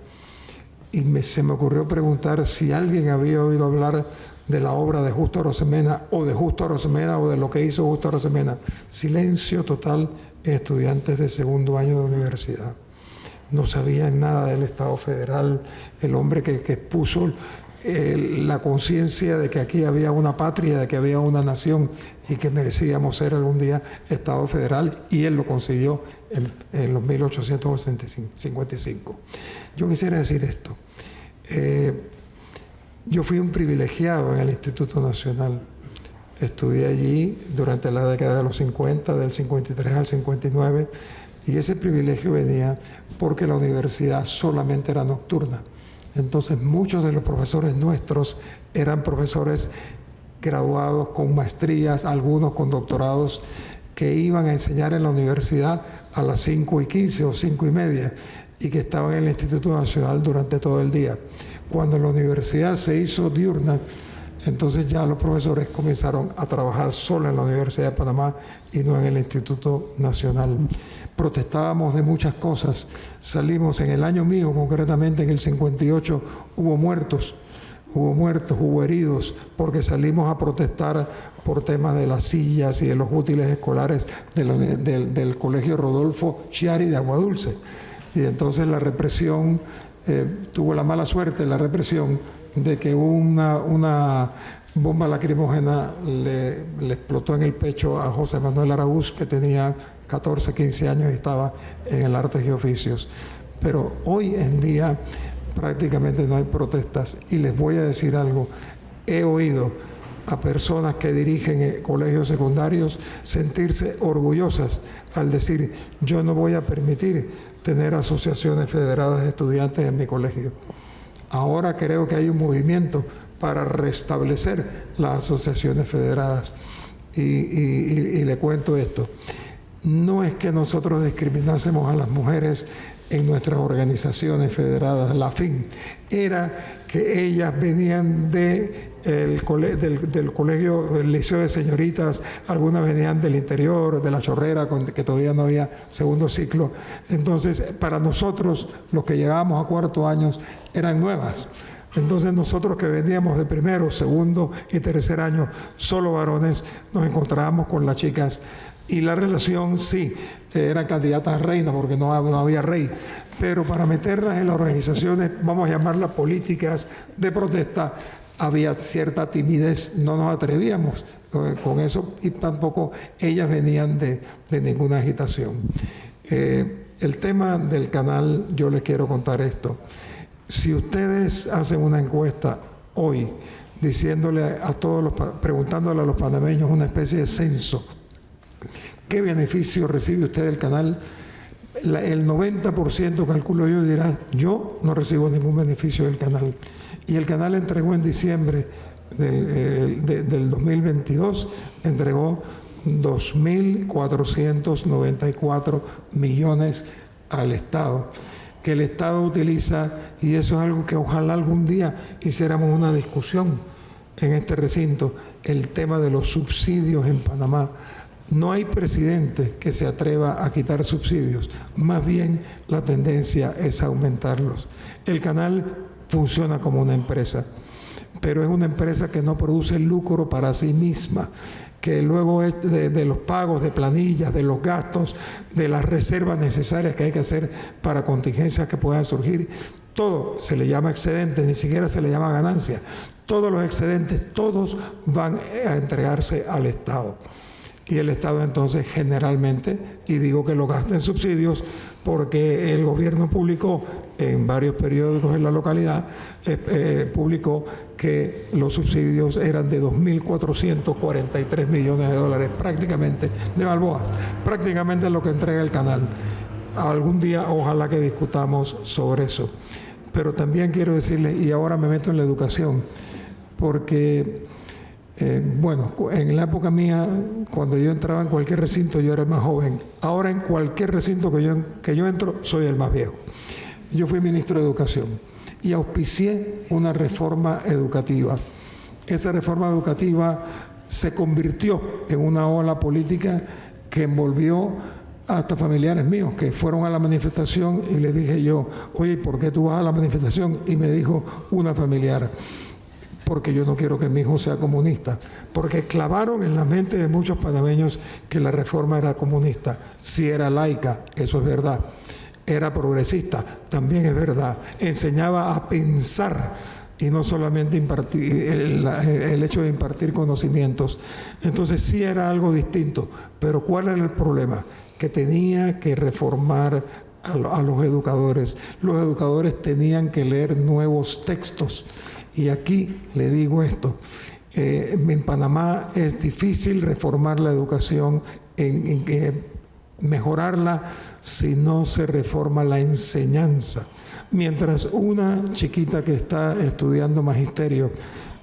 y se me ocurrió preguntar si alguien había oído hablar de la obra de Justo Arosemena, o de Justo Arosemena, o de lo que hizo Justo Arosemena. Silencio total en estudiantes de segundo año de universidad. No sabían nada del Estado federal, el hombre que puso la conciencia de que aquí había una patria, de que había una nación y que merecíamos ser algún día Estado federal, y él lo consiguió en los 1855. Yo quisiera decir esto. Yo fui un privilegiado en el Instituto Nacional. Estudié allí durante la década de los 50, del 53 al 59, y ese privilegio venía porque la universidad solamente era nocturna. Entonces muchos de los profesores nuestros eran profesores graduados con maestrías, algunos con doctorados, que iban a enseñar en la universidad a las 5:15 o 5:30 y que estaban en el Instituto Nacional durante todo el día. Cuando la universidad se hizo diurna, entonces ya los profesores comenzaron a trabajar solo en la Universidad de Panamá y no en el Instituto Nacional. Protestábamos de muchas cosas. Salimos en el año mío, concretamente en el 58, hubo muertos, hubo heridos, porque salimos a protestar por temas de las sillas y de los útiles escolares del Colegio Rodolfo Chiari de Aguadulce. Y entonces la represión, tuvo la mala suerte, la represión, de que una bomba lacrimógena le explotó en el pecho a José Manuel Araúz, que tenía 14, 15 años y estaba en el Artes y Oficios. Pero hoy en día prácticamente no hay protestas, y les voy a decir algo. He oído a personas que dirigen colegios secundarios sentirse orgullosas al decir: yo no voy a permitir tener asociaciones federadas de estudiantes en mi colegio. Ahora creo que hay un movimiento para restablecer las asociaciones federadas. Y le cuento esto. No es que nosotros discriminásemos a las mujeres en nuestras organizaciones federadas, la fin era que ellas venían del colegio, del liceo de señoritas, algunas venían del interior, de La Chorrera, que todavía no había segundo ciclo. Entonces, para nosotros, los que llegábamos a cuarto año, eran nuevas. Entonces nosotros que veníamos de primero, segundo y tercer año, solo varones, nos encontrábamos con las chicas. Y la relación, sí, eran candidatas a reina porque no había rey, pero para meterlas en las organizaciones, vamos a llamarlas políticas de protesta, había cierta timidez, no nos atrevíamos con eso, y tampoco ellas venían de ninguna agitación. El tema del canal, yo les quiero contar esto. Si ustedes hacen una encuesta hoy, diciéndole a todos preguntándole a los panameños una especie de censo, ¿qué beneficio recibe usted del canal? El 90%, calculo yo, dirá, yo no recibo ningún beneficio del canal. Y el canal entregó en diciembre del 2022, entregó 2.494 millones al Estado, que el Estado utiliza, y eso es algo que ojalá algún día hiciéramos una discusión en este recinto, el tema de los subsidios en Panamá. No hay presidente que se atreva a quitar subsidios, más bien la tendencia es aumentarlos. El canal funciona como una empresa, pero es una empresa que no produce lucro para sí misma, que luego de los pagos de planillas, de los gastos, de las reservas necesarias que hay que hacer para contingencias que puedan surgir, todo se le llama excedente, ni siquiera se le llama ganancia. Todos los excedentes, todos van a entregarse al Estado. Y el Estado entonces generalmente, y digo que lo gasta en subsidios, porque el gobierno publicó en varios periódicos en la localidad, publicó que los subsidios eran de 2.443 millones de dólares, prácticamente, de balboas, prácticamente lo que entrega el canal. Algún día ojalá que discutamos sobre eso. Pero también quiero decirle, y ahora me meto en la educación, porque... bueno, en la época mía, cuando yo entraba en cualquier recinto, yo era el más joven. Ahora en cualquier recinto que yo entro, soy el más viejo. Yo fui ministro de Educación y auspicié una reforma educativa. Esa reforma educativa se convirtió en una ola política que envolvió hasta familiares míos que fueron a la manifestación, y les dije yo, oye, ¿por qué tú vas a la manifestación? Y me dijo una familiar, porque yo no quiero que mi hijo sea comunista, porque clavaron en la mente de muchos panameños que la reforma era comunista. Sí era laica, eso es verdad. Era progresista, también es verdad. Enseñaba a pensar y no solamente impartir, el hecho de impartir conocimientos. Entonces sí era algo distinto, pero ¿cuál era el problema? Que tenía que reformar a los educadores. Los educadores tenían que leer nuevos textos. Y aquí le digo esto, en Panamá es difícil reformar la educación, mejorarla si no se reforma la enseñanza. Mientras una chiquita que está estudiando magisterio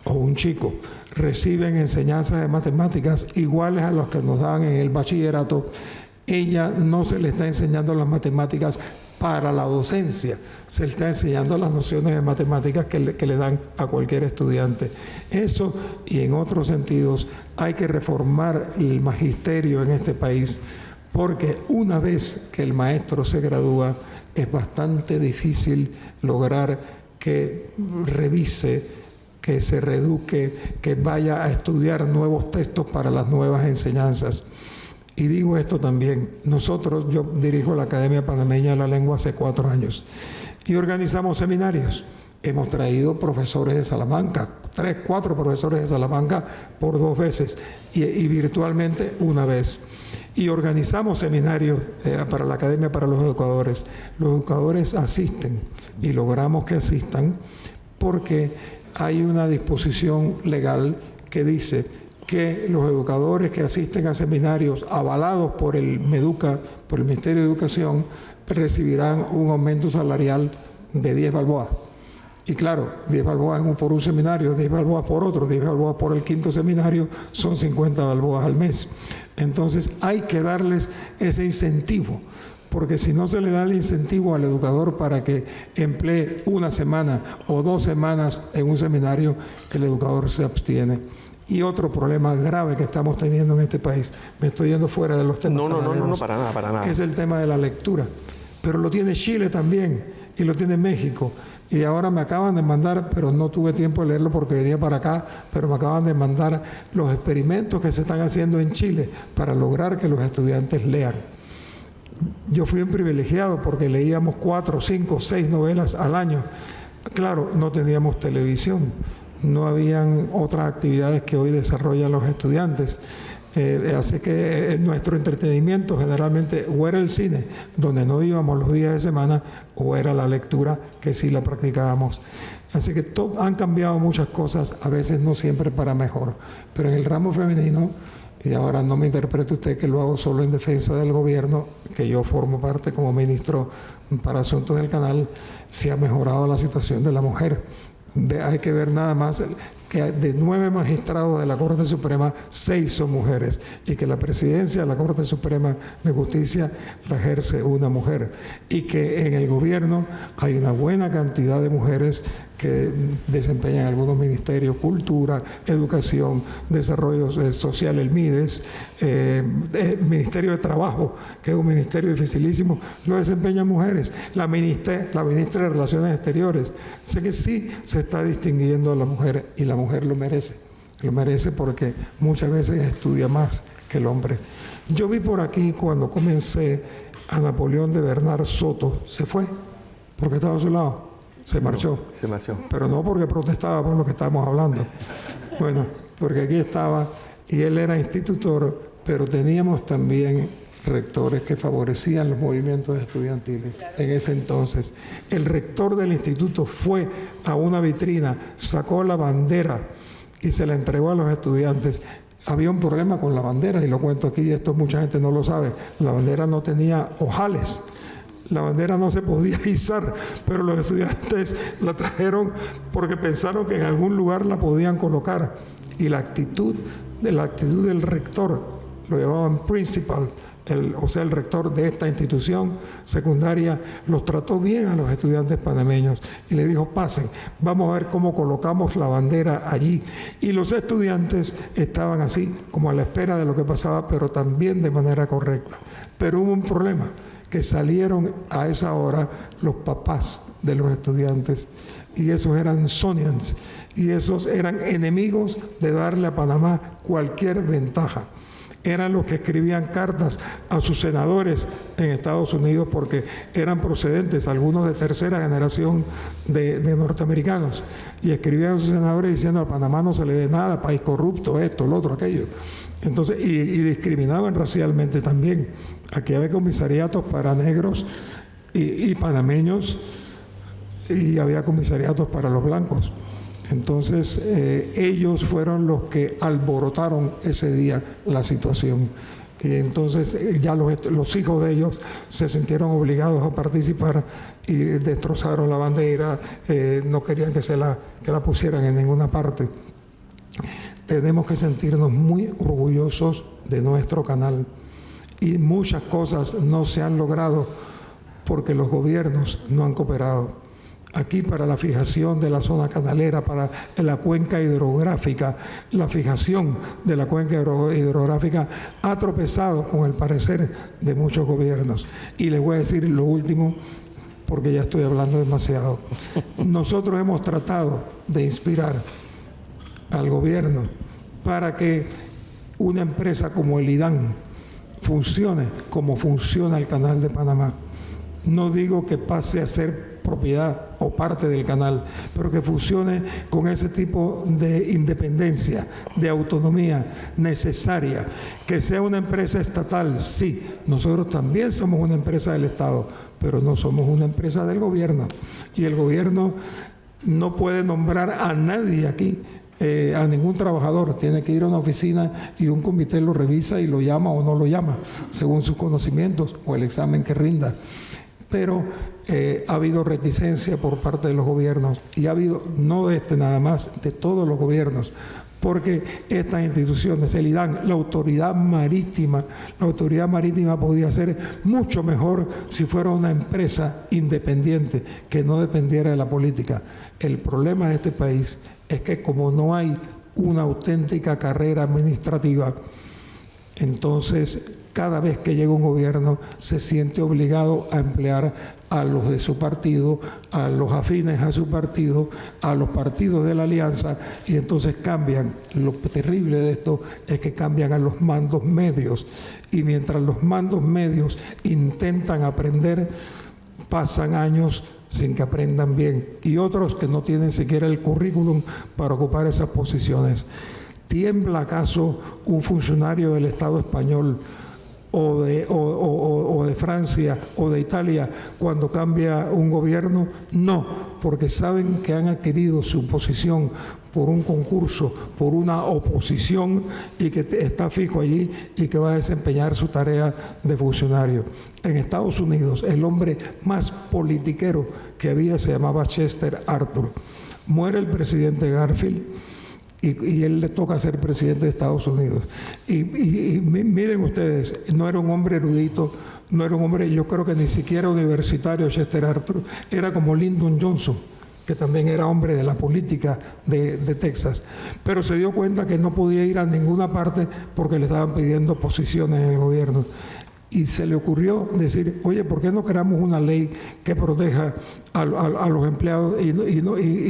o un chico reciben enseñanzas de matemáticas iguales a las que nos dan en el bachillerato, ella no se le está enseñando las matemáticas para la docencia, se le está enseñando las nociones de matemáticas que le dan a cualquier estudiante. Eso, y en otros sentidos, hay que reformar el magisterio en este país, porque una vez que el maestro se gradúa, es bastante difícil lograr que revise, que se reeduque, que vaya a estudiar nuevos textos para las nuevas enseñanzas. Y digo esto también, yo dirijo la Academia Panameña de la Lengua hace 4 años y organizamos seminarios. Hemos traído profesores de Salamanca, 3, 4 profesores de Salamanca por 2 veces y virtualmente una vez. Y organizamos seminarios para la Academia para los Educadores. Los educadores asisten y logramos que asistan porque hay una disposición legal que dice que los educadores que asisten a seminarios avalados por el MEDUCA, por el Ministerio de Educación, recibirán un aumento salarial de 10 balboas. Y claro, 10 balboas por un seminario, 10 balboas por otro, 10 balboas por el 5.º seminario, son 50 balboas al mes. Entonces hay que darles ese incentivo, porque si no se le da el incentivo al educador para que emplee 1 semana o 2 semanas en un seminario, el educador se abstiene. Y otro problema grave que estamos teniendo en este país, me estoy yendo fuera de los temas. No, para nada. Es el tema de la lectura. Pero lo tiene Chile también, y lo tiene México. Y ahora me acaban de mandar, pero no tuve tiempo de leerlo porque venía para acá, pero me acaban de mandar los experimentos que se están haciendo en Chile para lograr que los estudiantes lean. Yo fui un privilegiado porque leíamos 4, 5, 6 novelas al año. Claro, no teníamos televisión. no habían otras actividades que hoy desarrollan los estudiantes. Así que nuestro entretenimiento generalmente o era el cine, donde no íbamos los días de semana, o era la lectura, que sí la practicábamos. Así que han cambiado muchas cosas, a veces no siempre para mejor. Pero en el ramo femenino, y ahora no me interprete usted que lo hago solo en defensa del gobierno, que yo formo parte como ministro para asuntos del canal, se ha mejorado la situación de la mujer. Hay que ver nada más que de 9 magistrados de la Corte Suprema, 6 son mujeres, y que la presidencia de la Corte Suprema de Justicia la ejerce una mujer, y que en el gobierno hay una buena cantidad de mujeres que desempeñan algunos ministerios: Cultura, Educación, Desarrollo Social, el MIDES, Ministerio de Trabajo, que es un ministerio dificilísimo, lo desempeñan mujeres, la ministra de Relaciones Exteriores. Sé que sí se está distinguiendo a la mujer, y la mujer lo merece porque muchas veces estudia más que el hombre. Yo vi por aquí cuando comencé a Napoleón de Bernard Soto, se fue porque estaba a su lado. Se marchó. Se marchó. Pero no porque protestaba por lo que estábamos hablando. Bueno, porque aquí estaba, y él era institutor, pero teníamos también rectores que favorecían los movimientos estudiantiles en ese entonces. El rector del instituto fue a una vitrina, sacó la bandera y se la entregó a los estudiantes. Había un problema con la bandera, y lo cuento aquí, y esto mucha gente no lo sabe. La bandera no tenía ojales. La bandera no se podía izar, pero los estudiantes la trajeron porque pensaron que en algún lugar la podían colocar. Y la actitud del rector, lo llamaban principal, o sea, el rector de esta institución secundaria, los trató bien a los estudiantes panameños y le dijo: pasen, vamos a ver cómo colocamos la bandera allí. Y los estudiantes estaban así, como a la espera de lo que pasaba, pero también de manera correcta. Pero hubo un problema, que salieron a esa hora los papás de los estudiantes, y esos eran Sonians, y esos eran enemigos de darle a Panamá cualquier ventaja. Eran los que escribían cartas a sus senadores en Estados Unidos, porque eran procedentes, algunos de tercera generación de norteamericanos, y escribían a sus senadores diciendo: a Panamá no se le dé nada, país corrupto, esto, lo otro, aquello. Entonces, y discriminaban racialmente también. Aquí había comisariatos para negros y panameños, y había comisariatos para los blancos. Entonces, ellos fueron los que alborotaron ese día la situación. Y entonces ya los hijos de ellos se sintieron obligados a participar y destrozaron la bandera, no querían que la pusieran en ninguna parte. Tenemos que sentirnos muy orgullosos de nuestro canal, y muchas cosas no se han logrado porque los gobiernos no han cooperado. Aquí, para la fijación de la zona canalera, para la cuenca hidrográfica, la fijación de la cuenca hidrográfica ha tropezado con el parecer de muchos gobiernos. Y les voy a decir lo último, porque ya estoy hablando demasiado. Nosotros hemos tratado de inspirar al gobierno para que una empresa como el IDAN funcione como funciona el Canal de Panamá. No digo que pase a ser propiedad o parte del canal, pero que funcione con ese tipo de independencia, de autonomía necesaria. Que sea una empresa estatal, sí, nosotros también somos una empresa del Estado, pero no somos una empresa del gobierno. Y el gobierno no puede nombrar a nadie aquí, a ningún trabajador. Tiene que ir a una oficina y un comité lo revisa y lo llama o no lo llama, según sus conocimientos o el examen que rinda. Pero ha habido reticencia por parte de los gobiernos, y ha habido, no de este nada más, de todos los gobiernos, porque estas instituciones, el IDAN, la autoridad marítima podía ser mucho mejor si fuera una empresa independiente, que no dependiera de la política. El problema de este país es que, como no hay una auténtica carrera administrativa, entonces cada vez que llega un gobierno se siente obligado a emplear a los de su partido, a los afines a su partido, a los partidos de la alianza, y entonces cambian. Lo terrible de esto es que cambian a los mandos medios, y mientras los mandos medios intentan aprender, pasan años sin que aprendan bien, y otros que no tienen siquiera el currículum para ocupar esas posiciones. ¿Tiembla acaso un funcionario del Estado español o de Francia o de Italia cuando cambia un gobierno? No, porque saben que han adquirido su posición por un concurso, por una oposición, y que está fijo allí y que va a desempeñar su tarea de funcionario. En Estados Unidos, el hombre más politiquero que había se llamaba Chester Arthur. Muere el presidente Garfield y él le toca ser presidente de Estados Unidos. Y miren ustedes, no era un hombre erudito, no era un hombre, yo creo que ni siquiera universitario Chester Arthur, era como Lyndon Johnson, que también era hombre de la política de Texas, pero se dio cuenta que no podía ir a ninguna parte porque le estaban pidiendo posiciones en el gobierno. Y se le ocurrió decir, oye, ¿por qué no creamos una ley que proteja a los empleados y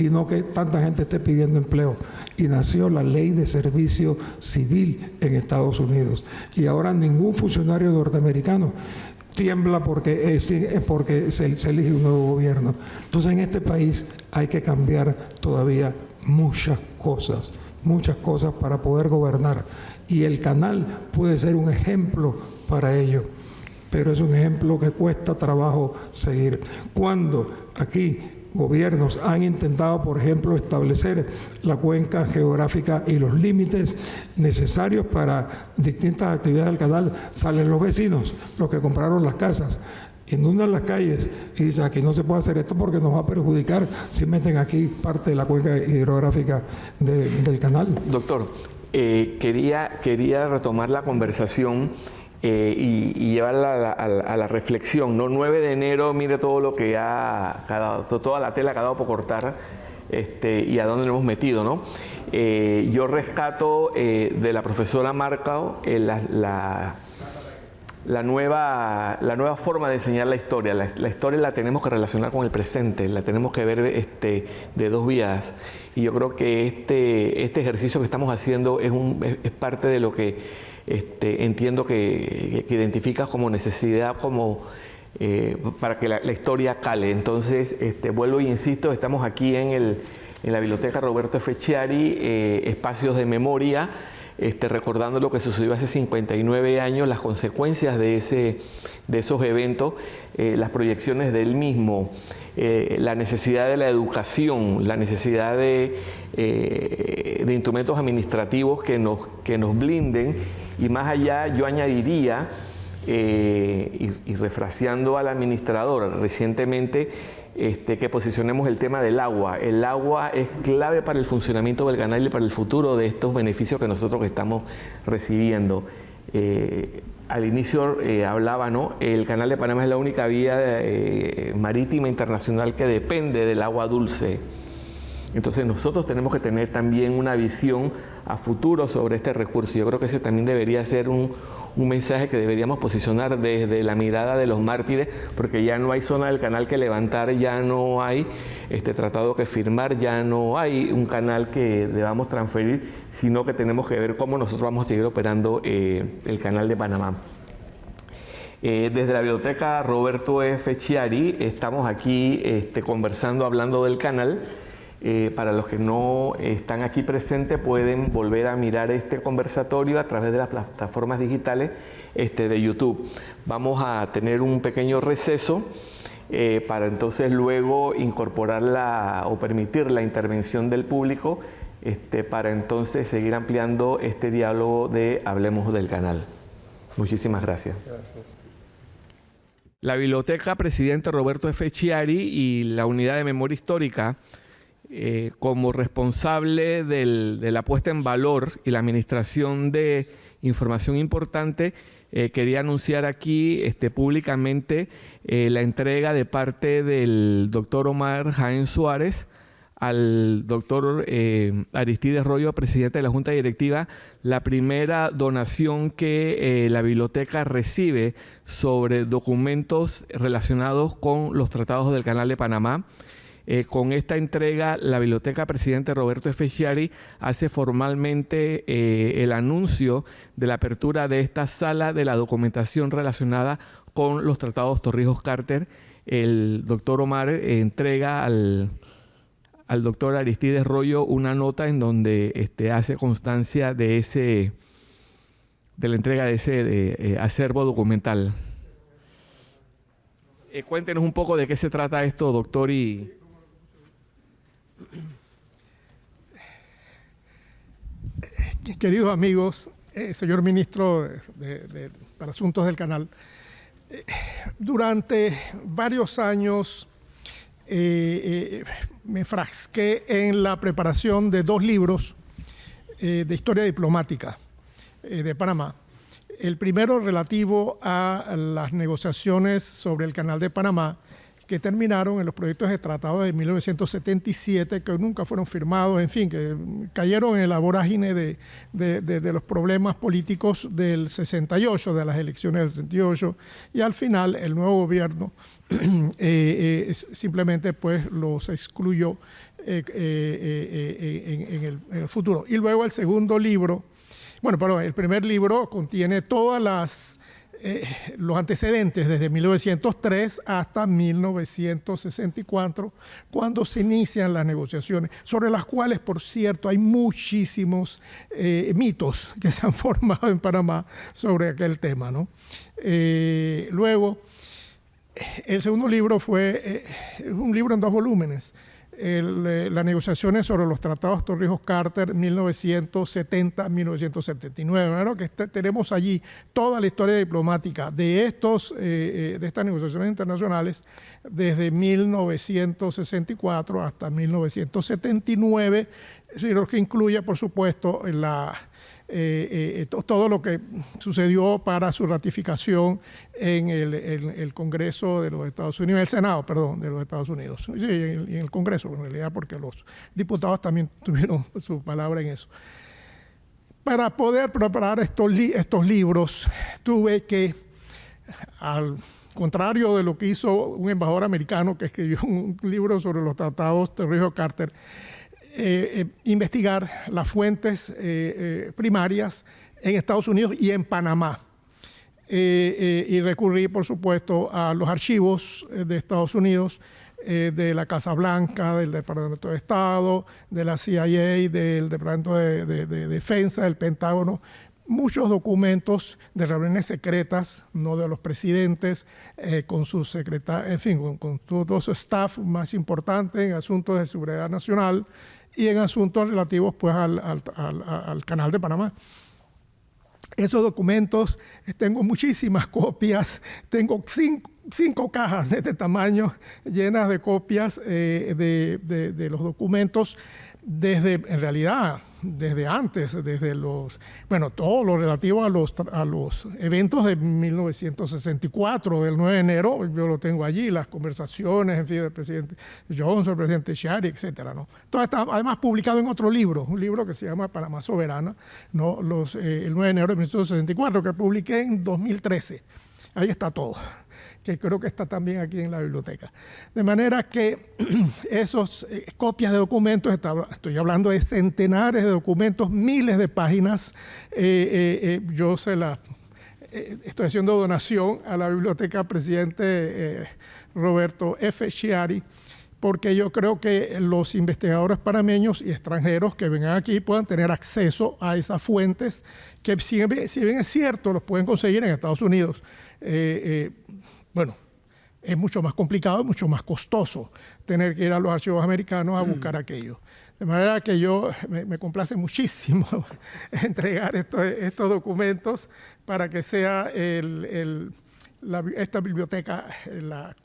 no que tanta gente esté pidiendo empleo? Y nació la Ley de Servicio Civil en Estados Unidos. Y ahora ningún funcionario norteamericano tiembla porque se elige un nuevo gobierno. Entonces, en este país hay que cambiar todavía muchas cosas para poder gobernar. Y el canal puede ser un ejemplo para ello, pero es un ejemplo que cuesta trabajo seguir. Cuando aquí gobiernos han intentado, por ejemplo, establecer la cuenca geográfica y los límites necesarios para distintas actividades del canal, salen los vecinos, los que compraron las casas, inundan las calles y dicen, aquí no se puede hacer esto porque nos va a perjudicar si meten aquí parte de la cuenca hidrográfica del canal. Doctor, quería retomar la conversación y llevarla a la reflexión, ¿no? 9 de enero, mire todo lo que toda la tela que ha dado por cortar y a dónde nos hemos metido, ¿no? Yo rescato de la profesora Marcao la nueva forma de enseñar la historia. La historia la tenemos que relacionar con el presente, la tenemos que ver de dos vías. Y yo creo que este ejercicio que estamos haciendo es parte de lo que entiendo que identificas como necesidad, para que la historia cale. Entonces, vuelvo e insisto, estamos aquí en la Biblioteca Roberto F. Chiari, espacios de memoria, recordando lo que sucedió hace 59 años, las consecuencias de esos eventos, las proyecciones del mismo, la necesidad de la educación, la necesidad de instrumentos administrativos que nos blinden, y más allá yo añadiría, y refraseando al administrador recientemente, que posicionemos el tema del agua. El agua es clave para el funcionamiento del canal y para el futuro de estos beneficios que nosotros estamos recibiendo. Al inicio hablaba, ¿no? El canal de Panamá es la única vía marítima internacional que depende del agua dulce. Entonces nosotros tenemos que tener también una visión a futuro sobre este recurso. Yo creo que ese también debería ser un mensaje que deberíamos posicionar desde la mirada de los mártires, porque ya no hay zona del canal que levantar, ya no hay tratado que firmar, ya no hay un canal que debamos transferir, sino que tenemos que ver cómo nosotros vamos a seguir operando el canal de Panamá. Desde la Biblioteca Roberto F. Chiari estamos aquí conversando, hablando del canal. Para los que no están aquí presentes, pueden volver a mirar este conversatorio a través de las plataformas digitales de YouTube. Vamos a tener un pequeño receso para entonces luego incorporar o permitir la intervención del público para entonces seguir ampliando este diálogo de Hablemos del Canal. Muchísimas gracias. Gracias. La Biblioteca Presidente Roberto F. Chiari y la Unidad de Memoria Histórica, como responsable de la puesta en valor y la administración de información importante, quería anunciar aquí públicamente la entrega de parte del doctor Omar Jaén Suárez al doctor Aristides Royo, presidente de la Junta Directiva, la primera donación que la biblioteca recibe sobre documentos relacionados con los tratados del Canal de Panamá. Con esta entrega, la Biblioteca Presidente Roberto F. Chiari hace formalmente el anuncio de la apertura de esta sala de la documentación relacionada con los tratados Torrijos-Carter el doctor Omar entrega al doctor Aristides Royo una nota en donde hace constancia de la entrega de ese acervo documental. Cuéntenos un poco de qué se trata esto, doctor. Queridos amigos, señor ministro para Asuntos del Canal, durante varios años me enfrasqué en la preparación de 2 libros de historia diplomática de Panamá. El primero relativo a las negociaciones sobre el Canal de Panamá, que terminaron en los proyectos de tratado de 1977, que nunca fueron firmados, en fin, que cayeron en la vorágine de los problemas políticos del 68, de las elecciones del 68, y al final el nuevo gobierno simplemente pues los excluyó en el futuro. Y luego el segundo libro, el primer libro contiene todas los antecedentes desde 1903 hasta 1964, cuando se inician las negociaciones, sobre las cuales, por cierto, hay muchísimos mitos que se han formado en Panamá sobre aquel tema, ¿no? Luego, el segundo libro fue un libro en 2 volúmenes, las negociaciones sobre los tratados Torrijos-Carter 1970-1979, ¿verdad? Que tenemos allí toda la historia diplomática de estas negociaciones internacionales desde 1964 hasta 1979, lo que incluye, por supuesto, todo lo que sucedió para su ratificación en el Congreso de los Estados Unidos, el Senado, perdón, de los Estados Unidos, sí, en el Congreso, en realidad, porque los diputados también tuvieron su palabra en eso. Para poder preparar estos libros, tuve que, al contrario de lo que hizo un embajador americano que escribió un libro sobre los tratados Torrijos-Carter, investigar las fuentes primarias en Estados Unidos y en Panamá. Y recurrí, por supuesto, a los archivos de Estados Unidos, de la Casa Blanca, del Departamento de Estado, de la CIA, del Departamento de Defensa, del Pentágono, muchos documentos de reuniones secretas, no de los presidentes, con sus secretarios, en fin, con todo su staff más importante en asuntos de seguridad nacional y en asuntos relativos pues al Canal de Panamá. Esos documentos, tengo muchísimas copias, tengo 5 cajas de este tamaño llenas de copias de los documentos, en realidad, desde antes, todo lo relativo a los eventos de 1964, del 9 de enero, yo lo tengo allí, las conversaciones, en fin, del presidente Johnson, el presidente Chiari, etcétera, ¿no? Todo está además publicado en otro libro, un libro que se llama Panamá Soberana, ¿no? El 9 de enero de 1964, que publiqué en 2013. Ahí está todo, que creo que está también aquí en la biblioteca. De manera que esas copias de documentos, estoy hablando de centenares de documentos, miles de páginas, yo estoy haciendo donación a la biblioteca presidente Roberto F. Chiari, porque yo creo que los investigadores panameños y extranjeros que vengan aquí puedan tener acceso a esas fuentes que, si bien es cierto, los pueden conseguir en Estados Unidos. Es mucho más complicado, mucho más costoso tener que ir a los archivos americanos a buscar aquello. De manera que me complace muchísimo entregar estos documentos para que sea esta biblioteca la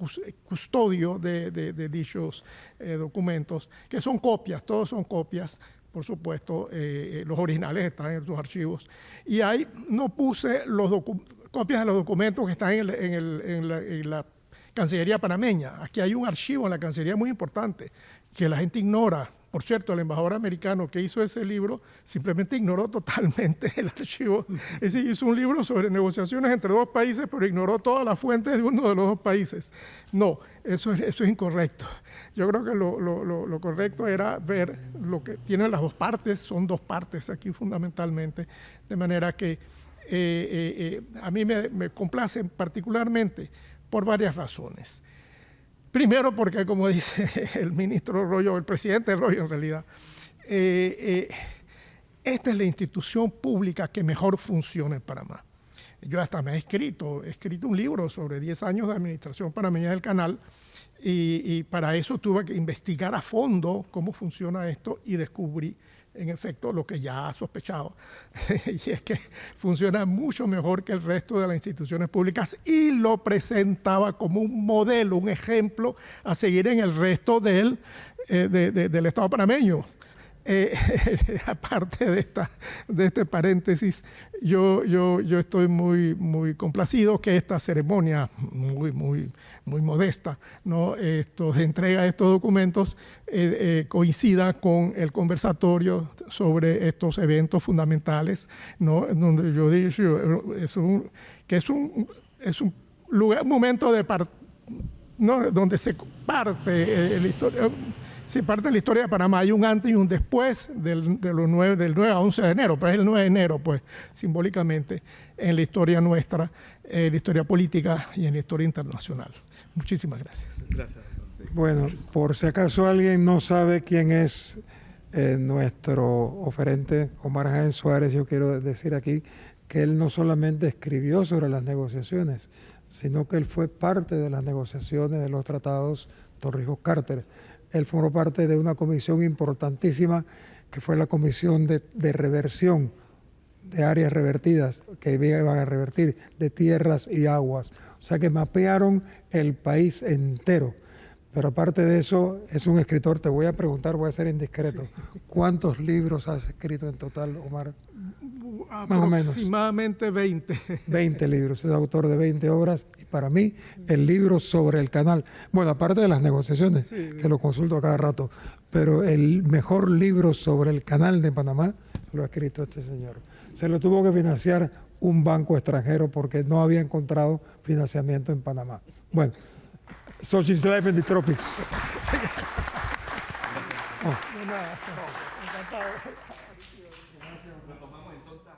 custodio de dichos documentos, que son copias, todos son copias. Por supuesto, los originales están en sus archivos. Y ahí no puse copias de los documentos que están en la Cancillería panameña. Aquí hay un archivo en la Cancillería muy importante que la gente ignora. Por cierto, el embajador americano que hizo ese libro simplemente ignoró totalmente el archivo. Es decir, hizo un libro sobre negociaciones entre 2 países, pero ignoró todas las fuentes de uno de los 2 países. No, eso es incorrecto. Yo creo que lo correcto era ver lo que tienen las 2 partes, son 2 partes aquí fundamentalmente, de manera que a mí me complacen particularmente por varias razones. Primero porque, como dice el ministro Royo, el presidente Royo en realidad, esta es la institución pública que mejor funciona en Panamá. Yo hasta me he escrito un libro sobre 10 años de administración panameña del canal y para eso tuve que investigar a fondo cómo funciona esto y descubrí, en efecto, lo que ya sospechaba. Y es que funciona mucho mejor que el resto de las instituciones públicas y lo presentaba como un modelo, un ejemplo a seguir en el resto del Estado panameño. Aparte de este paréntesis, yo estoy muy complacido que esta ceremonia muy modesta, ¿no? de entrega de estos documentos coincida con el conversatorio sobre estos eventos fundamentales, ¿no? Donde yo digo que es un lugar, un momento ¿no? donde se parte la historia. Sí, parte de la historia de Panamá. Hay un antes y un después del 9 a 11 de enero, pero es el 9 de enero, pues, simbólicamente, en la historia nuestra, en la historia política y en la historia internacional. Muchísimas gracias. Gracias. Bueno, por si acaso alguien no sabe quién es nuestro oferente, Omar Jaén Suárez, yo quiero decir aquí que él no solamente escribió sobre las negociaciones, sino que él fue parte de las negociaciones de los tratados Torrijos-Carter. Él formó parte de una comisión importantísima que fue la comisión de reversión de áreas revertidas que iban a revertir de tierras y aguas. O sea que mapearon el país entero. Pero aparte de eso, es un escritor. Te voy a preguntar, voy a ser indiscreto. Sí. ¿Cuántos libros has escrito en total, Omar? Más o menos. Aproximadamente 20. 20 libros. Es autor de 20 obras. Y para mí, el libro sobre el canal, bueno, aparte de las negociaciones, sí, que lo consulto a cada rato, pero el mejor libro sobre el canal de Panamá lo ha escrito este señor. Se lo tuvo que financiar un banco extranjero porque no había encontrado financiamiento en Panamá. Bueno, Such is life in the tropics. Encantado. Gracias. Retomamos entonces.